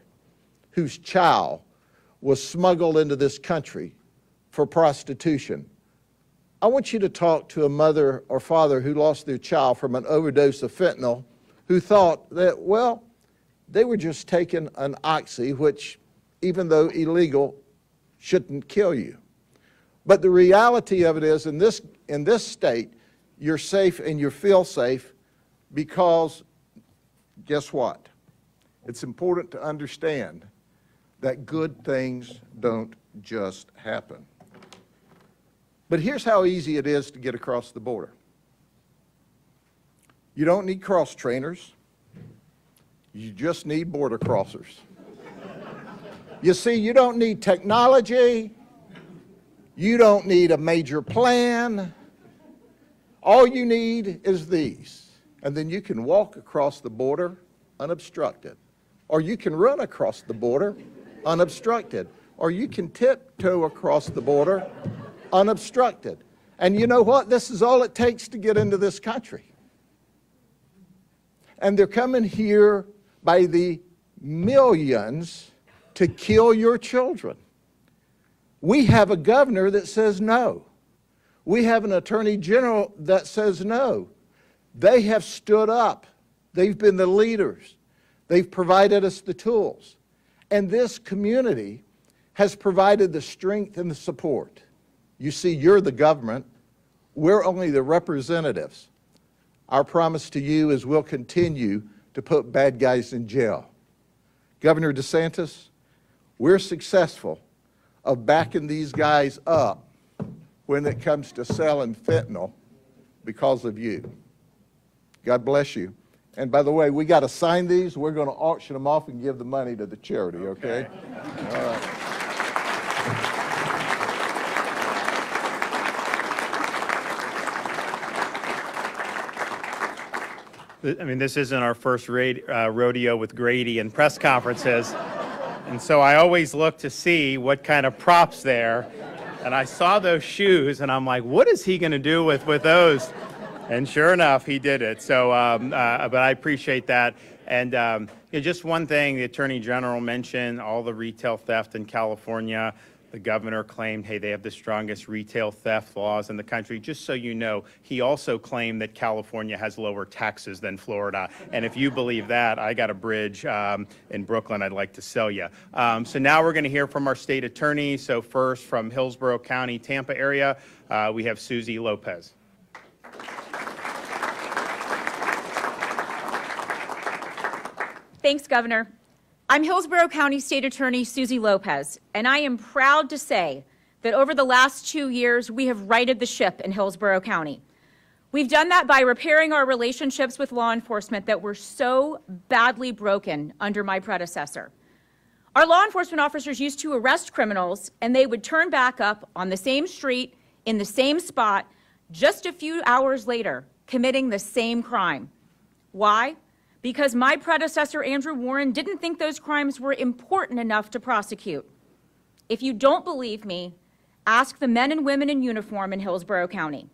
whose child was smuggled into this country for prostitution. I want you to talk to a mother or father who lost their child from an overdose of fentanyl, who thought that, well, they were just taking an oxy, which, even though illegal, shouldn't kill you. But the reality of it is, in this state, you're safe and you feel safe because, guess what? It's important to understand that good things don't just happen. But here's how easy it is to get across the border. You don't need cross trainers. You just need border crossers. You see, you don't need technology. You don't need a major plan. All you need is these. And then you can walk across the border unobstructed. Or you can run across the border unobstructed. Or you can tiptoe across the border unobstructed. And you know what? This is all it takes to get into this country. And they're coming here by the millions to kill your children. We have a governor that says no. We have an attorney general that says no. They have stood up. They've been the leaders. They've provided us the tools. And this community has provided the strength and the support. You see, you're the government. We're only the representatives. Our promise to you is we'll continue to put bad guys in jail. Governor DeSantis, we're successful of backing these guys up when it comes to selling fentanyl because of you. God bless you. And by the way, we got to sign these. We're going to auction them off and give the money to the charity, okay? All right. I mean, this isn't our first rodeo with Grady and press conferences. And so I always look to see what kind of props there. And I saw those shoes, and I'm like, what is he going to do with those? And sure enough, he did it. So, but I appreciate that. And just one thing, the Attorney General mentioned all the retail theft in California. The governor claimed, hey, they have the strongest retail theft laws in the country. Just so you know, he also claimed that California has lower taxes than Florida. And if you believe that, I got a bridge in Brooklyn I'd like to sell you. So now we're going to hear from our state attorney. So first, from Hillsborough County, Tampa area, we have Susie Lopez. Thanks, Governor. I'm Hillsborough County State Attorney Susie Lopez, and I am proud to say that over the last 2 years, we have righted the ship in Hillsborough County. We've done that by repairing our relationships with law enforcement that were so badly broken under my predecessor. Our law enforcement officers used to arrest criminals, and they would turn back up on the same street, in the same spot, just a few hours later, committing the same crime. Why? Because my predecessor, Andrew Warren, didn't think those crimes were important enough to prosecute. If you don't believe me, ask the men and women in uniform in Hillsborough County.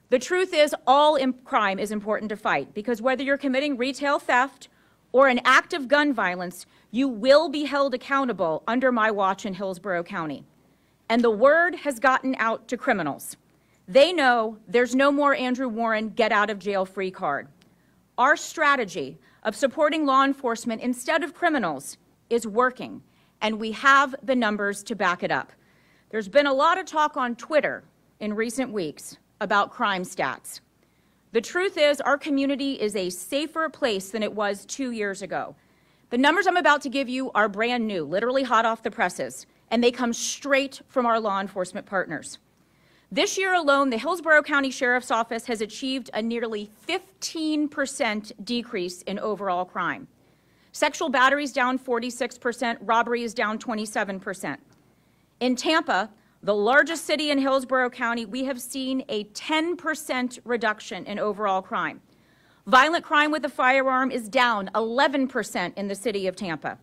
The truth is, all crime is important to fight, because whether you're committing retail theft or an act of gun violence, you will be held accountable under my watch in Hillsborough County. And the word has gotten out to criminals. They know there's no more Andrew Warren get-out-of-jail-free card. Our strategy of supporting law enforcement instead of criminals is working, and we have the numbers to back it up. There's been a lot of talk on Twitter in recent weeks about crime stats. The truth is, our community is a safer place than it was 2 years ago. The numbers I'm about to give you are brand new, literally hot off the presses, and they come straight from our law enforcement partners. This year alone, the Hillsborough County Sheriff's Office has achieved a nearly 15% decrease in overall crime. Sexual battery is down 46%, robbery is down 27%. In Tampa, the largest city in Hillsborough County, we have seen a 10% reduction in overall crime. Violent crime with a firearm is down 11% in the city of Tampa.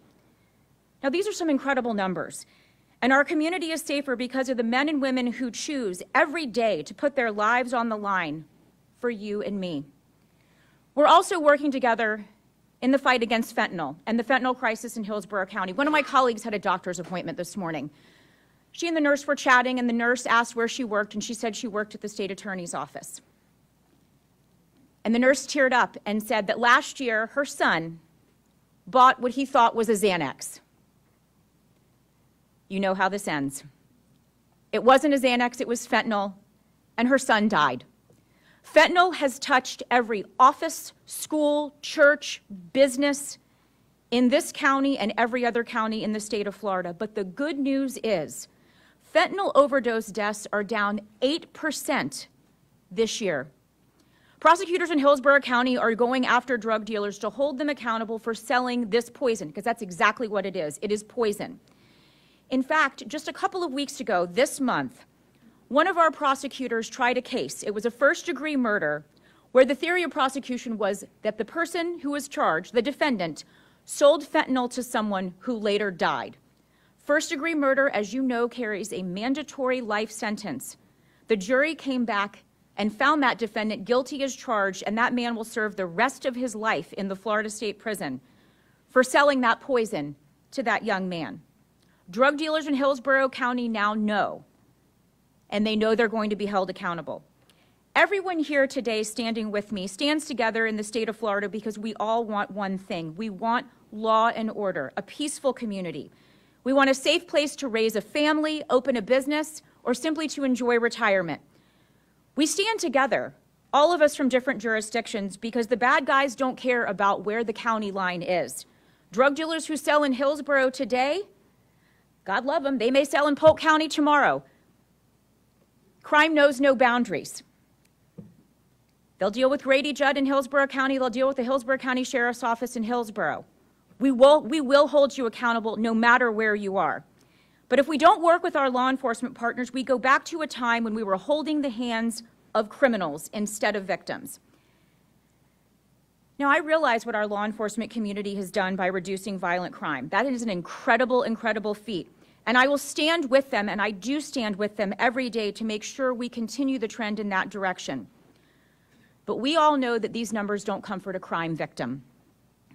Now, these are some incredible numbers. And our community is safer because of the men and women who choose every day to put their lives on the line for you and me. We're also working together in the fight against fentanyl and the fentanyl crisis in Hillsborough County. One of my colleagues had a doctor's appointment this morning. She and the nurse were chatting, and the nurse asked where she worked, and she said she worked at the state attorney's office. And the nurse teared up and said that last year her son bought what he thought was a Xanax. You know how this ends. It wasn't a Xanax, it was fentanyl, and her son died. Fentanyl has touched every office, school, church, business in this county and every other county in the state of Florida. But the good news is fentanyl overdose deaths are down 8% this year. Prosecutors in Hillsborough County are going after drug dealers to hold them accountable for selling this poison, because that's exactly what it is. It is poison. In fact, just a couple of weeks ago, this month, one of our prosecutors tried a case. It was a first-degree murder where the theory of prosecution was that the person who was charged, the defendant, sold fentanyl to someone who later died. First-degree murder, as you know, carries a mandatory life sentence. The jury came back and found that defendant guilty as charged, and that man will serve the rest of his life in the Florida State Prison for selling that poison to that young man. Drug dealers in Hillsborough County now know, and they know they're going to be held accountable. Everyone here today standing with me stands together in the state of Florida because we all want one thing. We want law and order, a peaceful community. We want a safe place to raise a family, open a business, or simply to enjoy retirement. We stand together, all of us from different jurisdictions, because the bad guys don't care about where the county line is. Drug dealers who sell in Hillsborough today, God love them, they may sell in Polk County tomorrow. Crime knows no boundaries. They'll deal with Grady Judd in Hillsborough County. They'll deal with the Hillsborough County Sheriff's Office in Hillsborough. We will hold you accountable no matter where you are. But if we don't work with our law enforcement partners, we go back to a time when we were holding the hands of criminals instead of victims. Now, I realize what our law enforcement community has done by reducing violent crime. That is an incredible, incredible feat. And I will stand with them, and I do stand with them every day to make sure we continue the trend in that direction. But we all know that these numbers don't comfort a crime victim.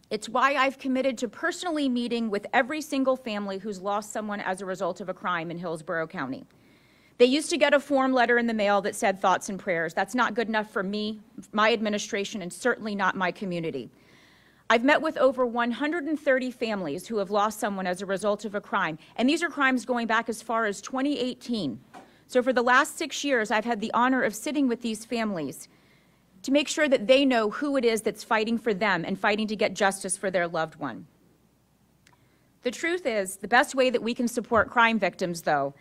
It's why I've committed to personally meeting with every single family who's lost someone as a result of a crime in Hillsborough County. They used to get a form letter in the mail that said thoughts and prayers. That's not good enough for me, my administration, and certainly not my community. I've met with over 130 families who have lost someone as a result of a crime, and these are crimes going back as far as 2018. So for the last 6 years, I've had the honor of sitting with these families to make sure that they know who it is that's fighting for them and fighting to get justice for their loved one. The truth is, the best way that we can support crime victims, though,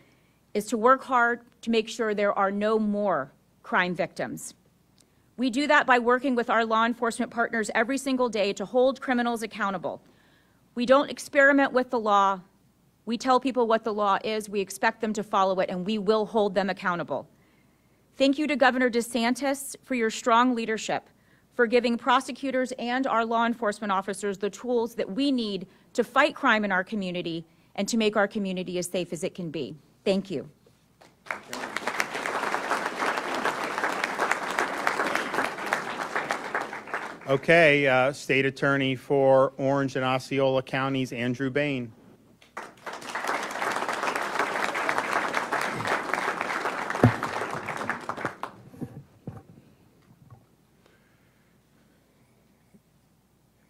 is to work hard to make sure there are no more crime victims. We do that by working with our law enforcement partners every single day to hold criminals accountable. We don't experiment with the law. We tell people what the law is. We expect them to follow it, and we will hold them accountable. Thank you to Governor DeSantis for your strong leadership, for giving prosecutors and our law enforcement officers the tools that we need to fight crime in our community and to make our community as safe as it can be. Thank you. Okay, State Attorney for Orange and Osceola Counties, Andrew Bane.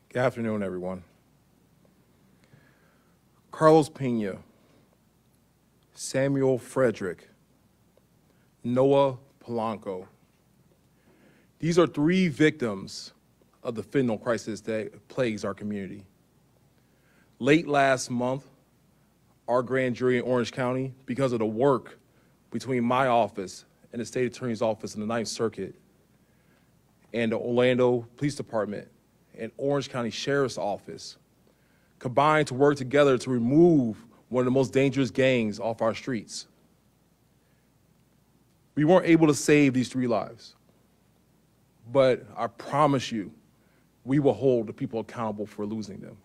Good afternoon, everyone. Carlos Pena, Samuel Frederick, Noah Polanco. These are 3 victims of the fentanyl crisis that plagues our community. Late last month, our grand jury in Orange County, because of the work between my office and the state attorney's office in the 9th Circuit and the Orlando Police Department and Orange County Sheriff's Office, combined to work together to remove one of the most dangerous gangs off our streets. We weren't able to save these 3 lives, but I promise you, we will hold the people accountable for losing them.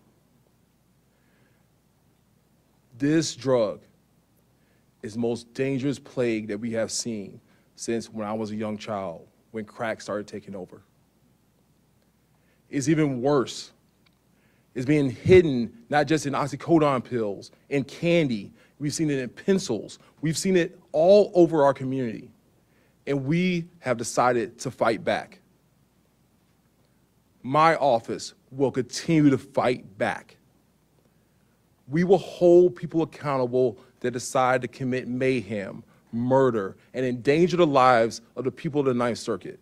This drug is the most dangerous plague that we have seen since when I was a young child, when crack started taking over. It's even worse. It's being hidden not just in oxycodone pills, in candy. We've seen it in pencils. We've seen it all over our community. And we have decided to fight back. My office will continue to fight back. We will hold people accountable that decide to commit mayhem, murder, and endanger the lives of the people of the 9th Circuit.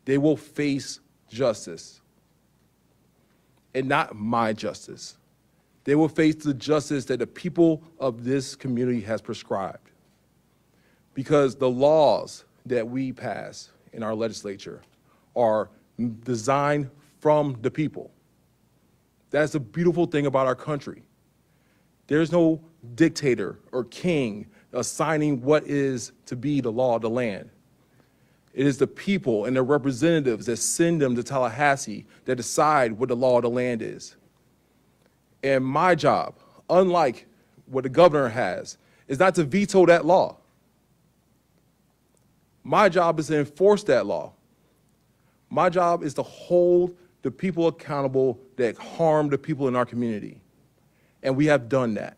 They will face justice. and not my justice. They will face the justice that the people of this community has prescribed. Because the laws that we pass in our legislature are designed from the people. That's the beautiful thing about our country. There's no dictator or king assigning what is to be the law of the land. It is the people and their representatives that send them to Tallahassee that decide what the law of the land is. And my job, unlike what the governor has, is not to veto that law. My job is to enforce that law. My job is to hold the people accountable that harm the people in our community. And we have done that.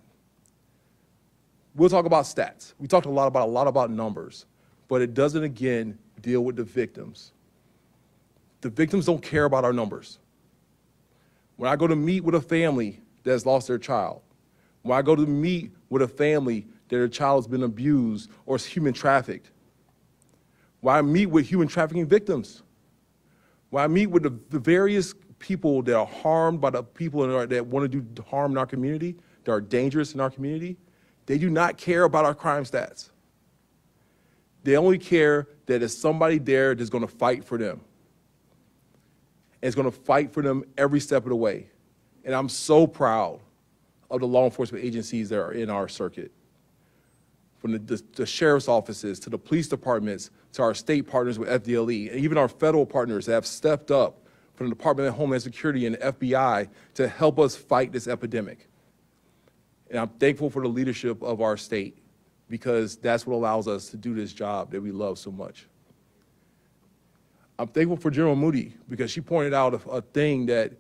We'll talk about stats. We talked a lot about numbers, but it doesn't, again, deal with the victims. The victims don't care about our numbers. When I go to meet with a family that has lost their child, when I go to meet with a family that their child has been abused or is human trafficked, when I meet with human trafficking victims, when I meet with the various people that are harmed by the people that want to do harm in our community, that are dangerous in our community, they do not care about our crime stats. They only care that there's somebody there that's going to fight for them. And it's going to fight for them every step of the way. And I'm so proud of the law enforcement agencies that are in our circuit. From the sheriff's offices to the police departments to our state partners with FDLE, and even our federal partners that have stepped up from the Department of Homeland Security and the FBI to help us fight this epidemic. And I'm thankful for the leadership of our state because that's what allows us to do this job that we love so much. I'm thankful for General Moody because she pointed out a thing that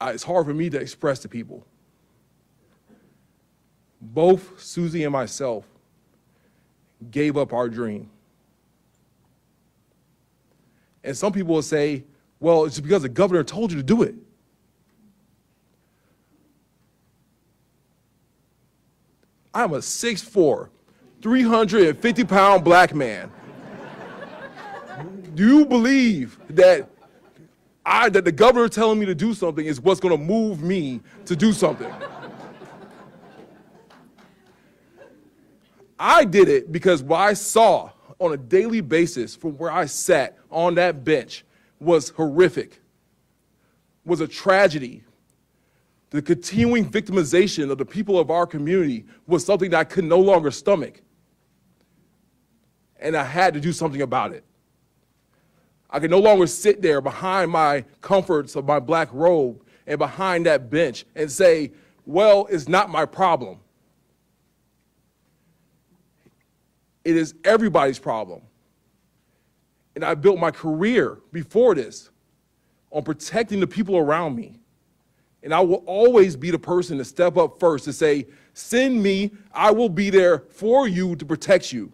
it's hard for me to express to people. Both Susie and myself gave up our dream. And some people will say, well, it's because the governor told you to do it. I'm a 6'4", 350-pound black man. Do you believe that the governor telling me to do something is what's going to move me to do something? I did it because what I saw on a daily basis from where I sat on that bench was horrific, was a tragedy. The continuing victimization of the people of our community was something that I could no longer stomach. And I had to do something about it. I could no longer sit there behind my comforts of my black robe and behind that bench and say, well, it's not my problem. It is everybody's problem. And I built my career before this on protecting the people around me. And I will always be the person to step up first to say, send me, I will be there for you to protect you.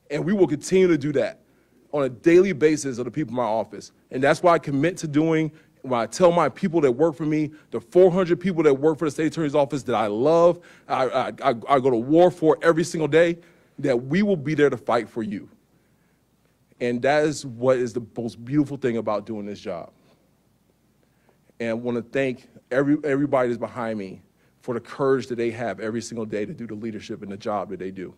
And we will continue to do that on a daily basis of the people in my office. And that's what I commit to doing when I tell my people that work for me, the 400 people that work for the state attorney's office that I love, I go to war for every single day, that we will be there to fight for you. And that is what is the most beautiful thing about doing this job. And I want to thank everybody that's behind me for the courage that they have every single day to do the leadership and the job that they do.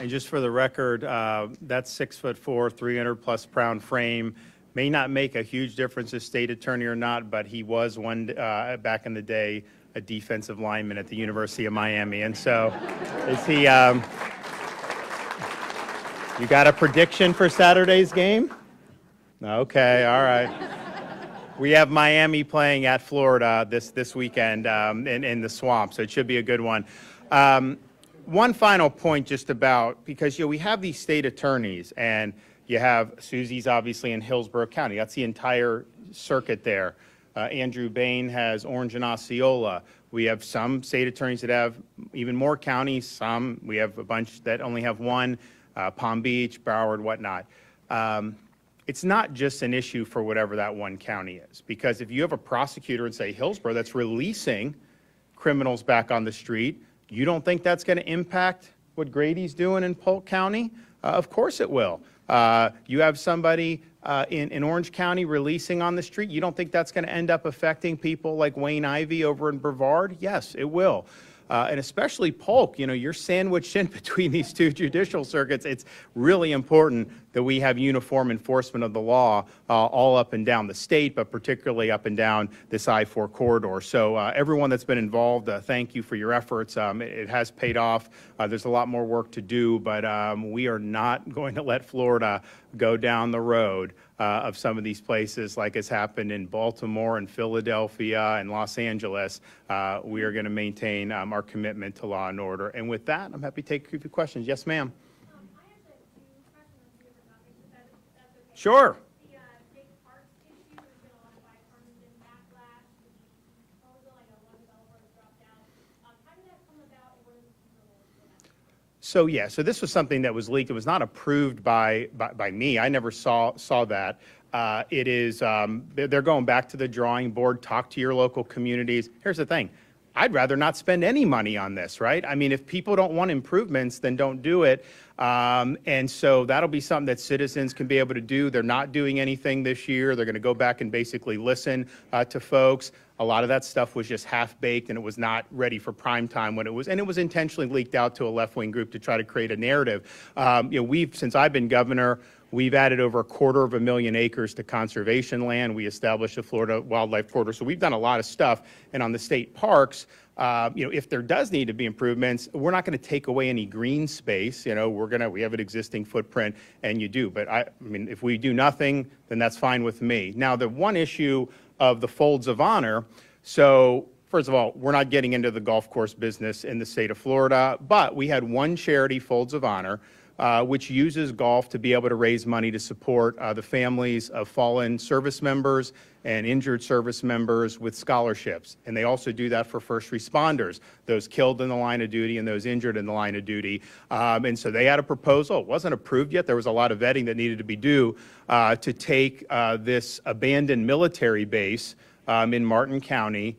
And just for the record, that 6'4", 300+ pound frame may not make a huge difference as state attorney or not, but he was one back in the day a defensive lineman at the University of Miami. And so is he, you got a prediction for Saturday's game? Okay, all right. We have Miami playing at Florida this weekend in the Swamp, so it should be a good one. One final point just about, because we have these state attorneys, and you have Susie's obviously in Hillsborough County. That's the entire circuit there. Andrew Bane has Orange and Osceola. We have some state attorneys that have even more counties. Some, we have a bunch that only have one, Palm Beach, Broward, whatnot. It's not just an issue for whatever that one county is, because if you have a prosecutor in, say, Hillsborough that's releasing criminals back on the street, You don't think that's going to impact what Grady's doing in Polk County? Of course it will. You have somebody in Orange County releasing on the street. You don't think that's going to end up affecting people like Wayne Ivey over in Brevard? Yes, it will. And especially Polk, you know, you're sandwiched in between these two judicial circuits. It's really important that we have uniform enforcement of the law all up and down the state, but particularly up and down this I-4 corridor. So everyone that's been involved, thank you for your efforts. It has paid off. There's a lot more work to do, but we are not going to let Florida go down the road of some of these places like has happened in Baltimore and Philadelphia and Los Angeles. We are going to maintain our commitment to law and order. And with that, I'm happy to take a few questions. Yes, ma'am. I actually have two questions on two different topics, if that's okay. Sure. The state parks issue, there's been a lot of bipartisan backlash to the proposal. I know one developer has dropped out. How did that come about, and what is the future role for that? So this was something that was leaked. It was not approved by me. I never saw that. It is, they're going back to the drawing board, talk to your local communities. Here's the thing. I'd rather not spend any money on this, right? I mean, if people don't want improvements, then don't do it. And so that'll be something that citizens can be able to do. They're not doing anything this year. They're going to go back and basically listen to folks. A lot of that stuff was just half-baked, and it was not ready for prime time when it was, and it was intentionally leaked out to a left-wing group to try to create a narrative. You know, since I've been governor, we've added over 250,000 acres to conservation land. We established a Florida wildlife corridor. So we've done a lot of stuff. And on the state parks, you know, if there does need to be improvements, we're not going to take away any green space. You know, we have an existing footprint, and you do. But I mean, if we do nothing, then that's fine with me. Now, the one issue of the folds of honor. So first of all, we're not getting into the golf course business in the state of Florida, but we had one charity, Folds of Honor, which uses golf to be able to raise money to support the families of fallen service members and injured service members with scholarships. And they also do that for first responders, those killed in the line of duty and those injured in the line of duty. And so they had a proposal. It wasn't approved yet. There was a lot of vetting that needed to be due to take this abandoned military base in Martin County,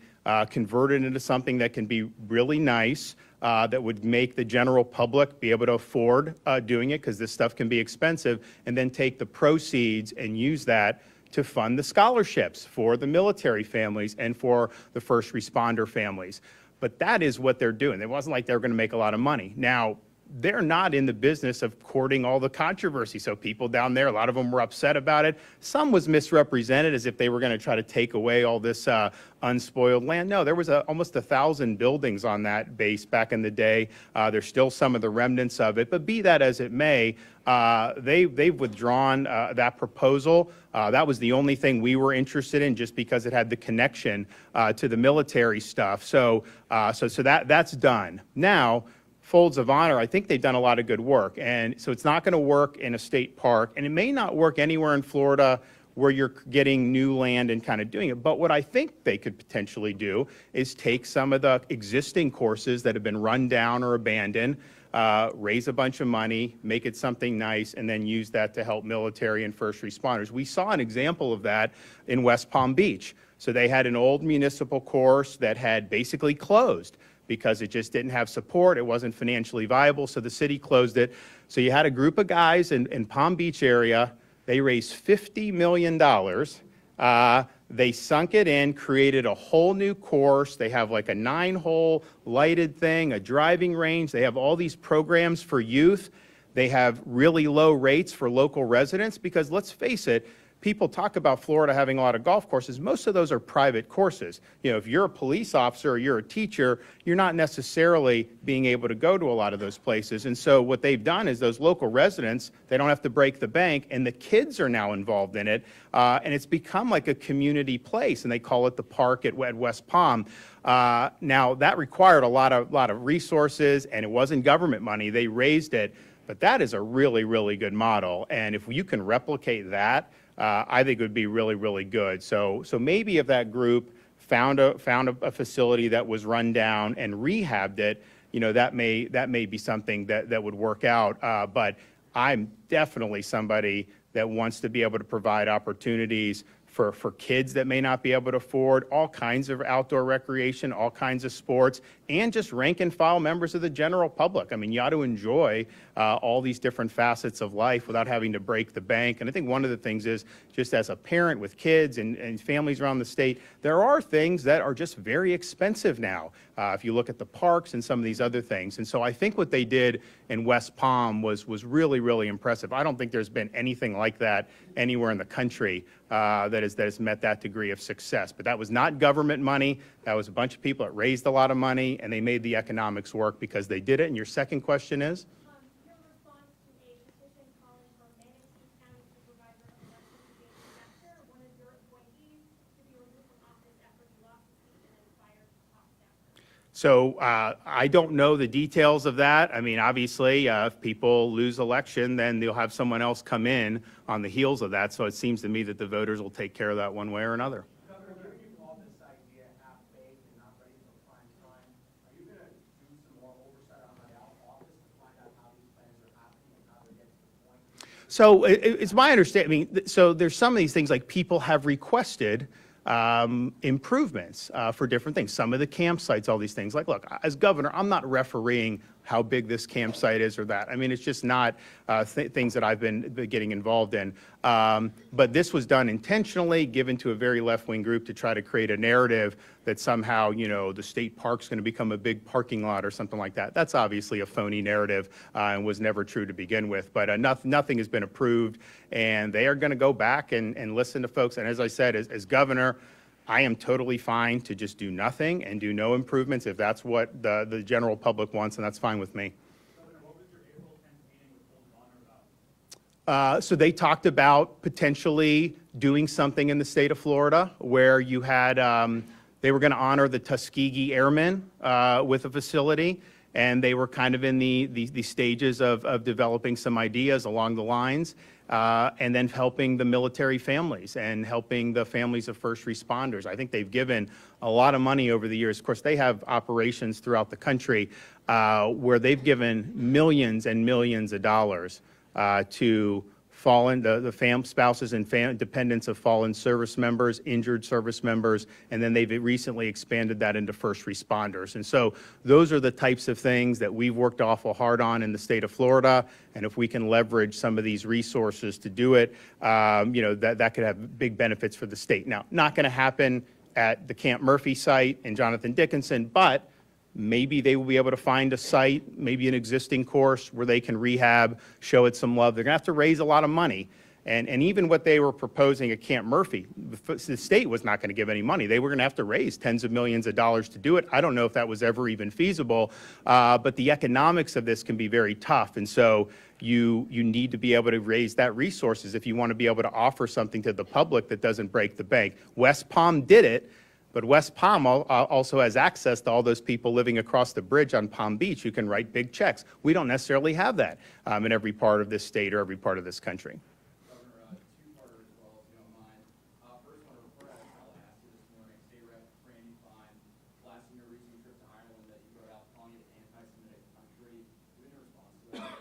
convert it into something that can be really nice, that would make the general public be able to afford doing it, because this stuff can be expensive, and then take the proceeds and use that to fund the scholarships for the military families and for the first responder families. But that is what they're doing. It wasn't like they were going to make a lot of money. Now, they're not in the business of courting all the controversy. So people down there, a lot of them were upset about it. Some was misrepresented as if they were going to try to take away all this unspoiled land. No, there was almost 1,000 buildings on that base back in the day. There's still some of the remnants of it. But be that as it may, they've withdrawn that proposal. That was the only thing we were interested in, just because it had the connection to the military stuff. So that's done. Now, Folds of Honor, I think they've done a lot of good work. And so it's not going to work in a state park, and it may not work anywhere in Florida where you're getting new land and kind of doing it. But what I think they could potentially do is take some of the existing courses that have been run down or abandoned, raise a bunch of money, make it something nice, and then use that to help military and first responders. We saw an example of that in West Palm Beach. So they had an old municipal course that had basically closed because it just didn't have support. It wasn't financially viable, so the city closed it. So you had a group of guys in Palm Beach area. They raised $50 million. They sunk it in, created a whole new course. They have like a 9-hole lighted thing, a driving range. They have all these programs for youth. They have really low rates for local residents, because let's face it, people talk about Florida having a lot of golf courses. Most of those are private courses. You know, if you're a police officer or you're a teacher, you're not necessarily being able to go to a lot of those places. And so what they've done is those local residents, they don't have to break the bank, and the kids are now involved in it. And it's become like a community place, and they call it the park at West Palm. Now, that required a lot of resources, and it wasn't government money. They raised it. But that is a really, really good model. And if you can replicate that, I think it would be really, really good. So maybe if that group found a facility that was run down and rehabbed it, you know, that may be something that would work out. But I'm definitely somebody that wants to be able to provide opportunities for kids that may not be able to afford, all kinds of outdoor recreation, all kinds of sports, and just rank and file members of the general public. I mean, you ought to enjoy all these different facets of life without having to break the bank. And I think one of the things is, just as a parent with kids and families around the state, there are things that are just very expensive now. If you look at the parks and some of these other things. And so I think what they did in West Palm was really, really impressive. I don't think there's been anything like that anywhere in the country that has met that degree of success. But that was not government money. That was a bunch of people that raised a lot of money, and they made the economics work because they did it. And your second question is? Your response to a petition calling for Manatee County Supervisor of Elections Bane after one of your appointees to be removed from office after he lost his seat and then fired top staffer. So I don't know the details of that. I mean, obviously, if people lose election, then they'll have someone else come in on the heels of that. So it seems to me that the voters will take care of that one way or another. Governor, given you call this idea half-baked and not ready for prime time, are you going to do some more oversight on the office to find out how these plans are happening and how they're getting to the point? So it's my understanding, so there's some of these things like people have requested improvements for different things. Some of the campsites, all these things. Like, look, as governor, I'm not refereeing how big this campsite is or that. I mean, it's just not things that I've been getting involved in. But this was done intentionally, given to a very left-wing group to try to create a narrative that somehow, you know, the state park's going to become a big parking lot or something like that. That's obviously a phony narrative and was never true to begin with. But nothing has been approved, and they are going to go back and listen to folks. And as I said, as governor, I am totally fine to just do nothing and do no improvements if that's what the general public wants, and that's fine with me. So they talked about potentially doing something in the state of Florida where you had, they were going to honor the Tuskegee Airmen with a facility, and they were kind of in the stages of developing some ideas along the lines. And then helping the military families and helping the families of first responders. I think they've given a lot of money over the years. Of course, they have operations throughout the country where they've given millions and millions of dollars to fallen, the spouses and dependents of fallen service members, injured service members, and then they've recently expanded that into first responders. And so those are the types of things that we've worked awful hard on in the state of Florida. And if we can leverage some of these resources to do it, you know, that could have big benefits for the state. Now, not going to happen at the Camp Murphy site in Jonathan Dickinson, but maybe they will be able to find a site, maybe an existing course where they can rehab, show it some love. They're going to have to raise a lot of money. And even what they were proposing at Camp Murphy, the state was not going to give any money. They were going to have to raise tens of millions of dollars to do it. I don't know if that was ever even feasible, but the economics of this can be very tough. And so you need to be able to raise that resources if you want to be able to offer something to the public that doesn't break the bank. West Palm did it. But West Palm also has access to all those people living across the bridge on Palm Beach who can write big checks. We don't necessarily have that in every part of this state or every part of this country. Governor, two-parter as well, if you don't mind. First, I want to report out of Tallahassee this morning. State Rep Randy Fine, blasting your recent trip to Ireland that you wrote out calling it an anti-Semitic country. What is your response to that?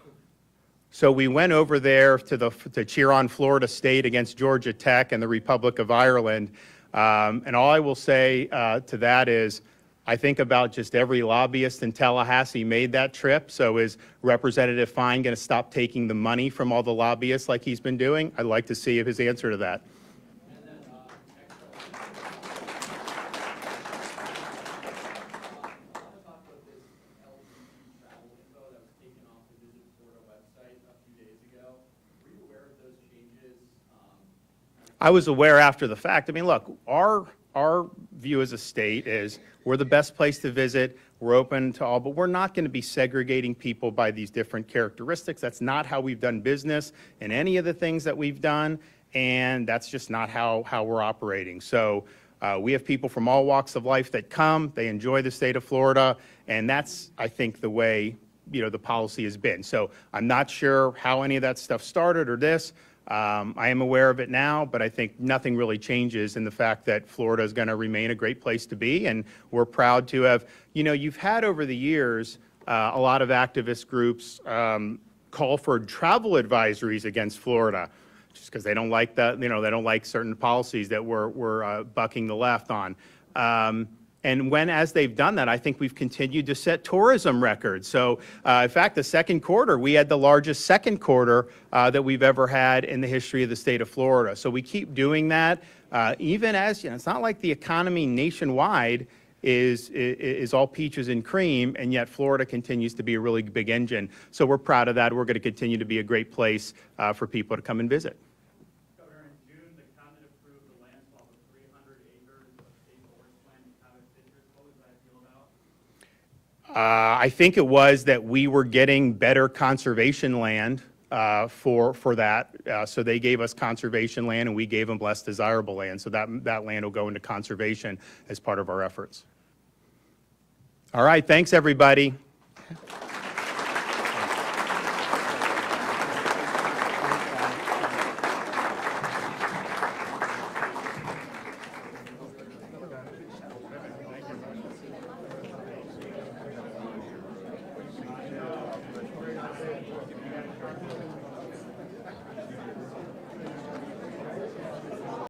So we went over there to cheer on Florida State against Georgia Tech and the Republic of Ireland. And all I will say to that is, I think about just every lobbyist in Tallahassee made that trip. So is Representative Fine going to stop taking the money from all the lobbyists like he's been doing? I'd like to see his answer to that. And then, I was aware after the fact. I mean, look, our view as a state is we're the best place to visit. We're open to all, but we're not going to be segregating people by these different characteristics. That's not how we've done business in any of the things that we've done, and that's just not how we're operating. So we have people from all walks of life that come. They enjoy the state of Florida, and that's, I think, the way, you know, the policy has been. So I'm not sure how any of that stuff started or this. I am aware of it now, but I think nothing really changes in the fact that Florida is going to remain a great place to be, and we're proud to have, you know, you've had over the years a lot of activist groups call for travel advisories against Florida. just because they don't like they don't like certain policies that we're bucking the left on. And as they've done that, I think we've continued to set tourism records. So, in fact, the second quarter, we had the largest second quarter that we've ever had in the history of the state of Florida. So we keep doing that, even as, it's not like the economy nationwide is all peaches and cream, and yet Florida continues to be a really big engine. So we're proud of that. We're going to continue to be a great place for people to come and visit. Governor, in June, the cabinet approved the land swap of 300 acres of state forest land in Cabot Citrus. What was that deal about? I think it was that we were getting better conservation land for that. So they gave us conservation land, and we gave them less desirable land. So that land will go into conservation as part of our efforts. All right, thanks, everybody.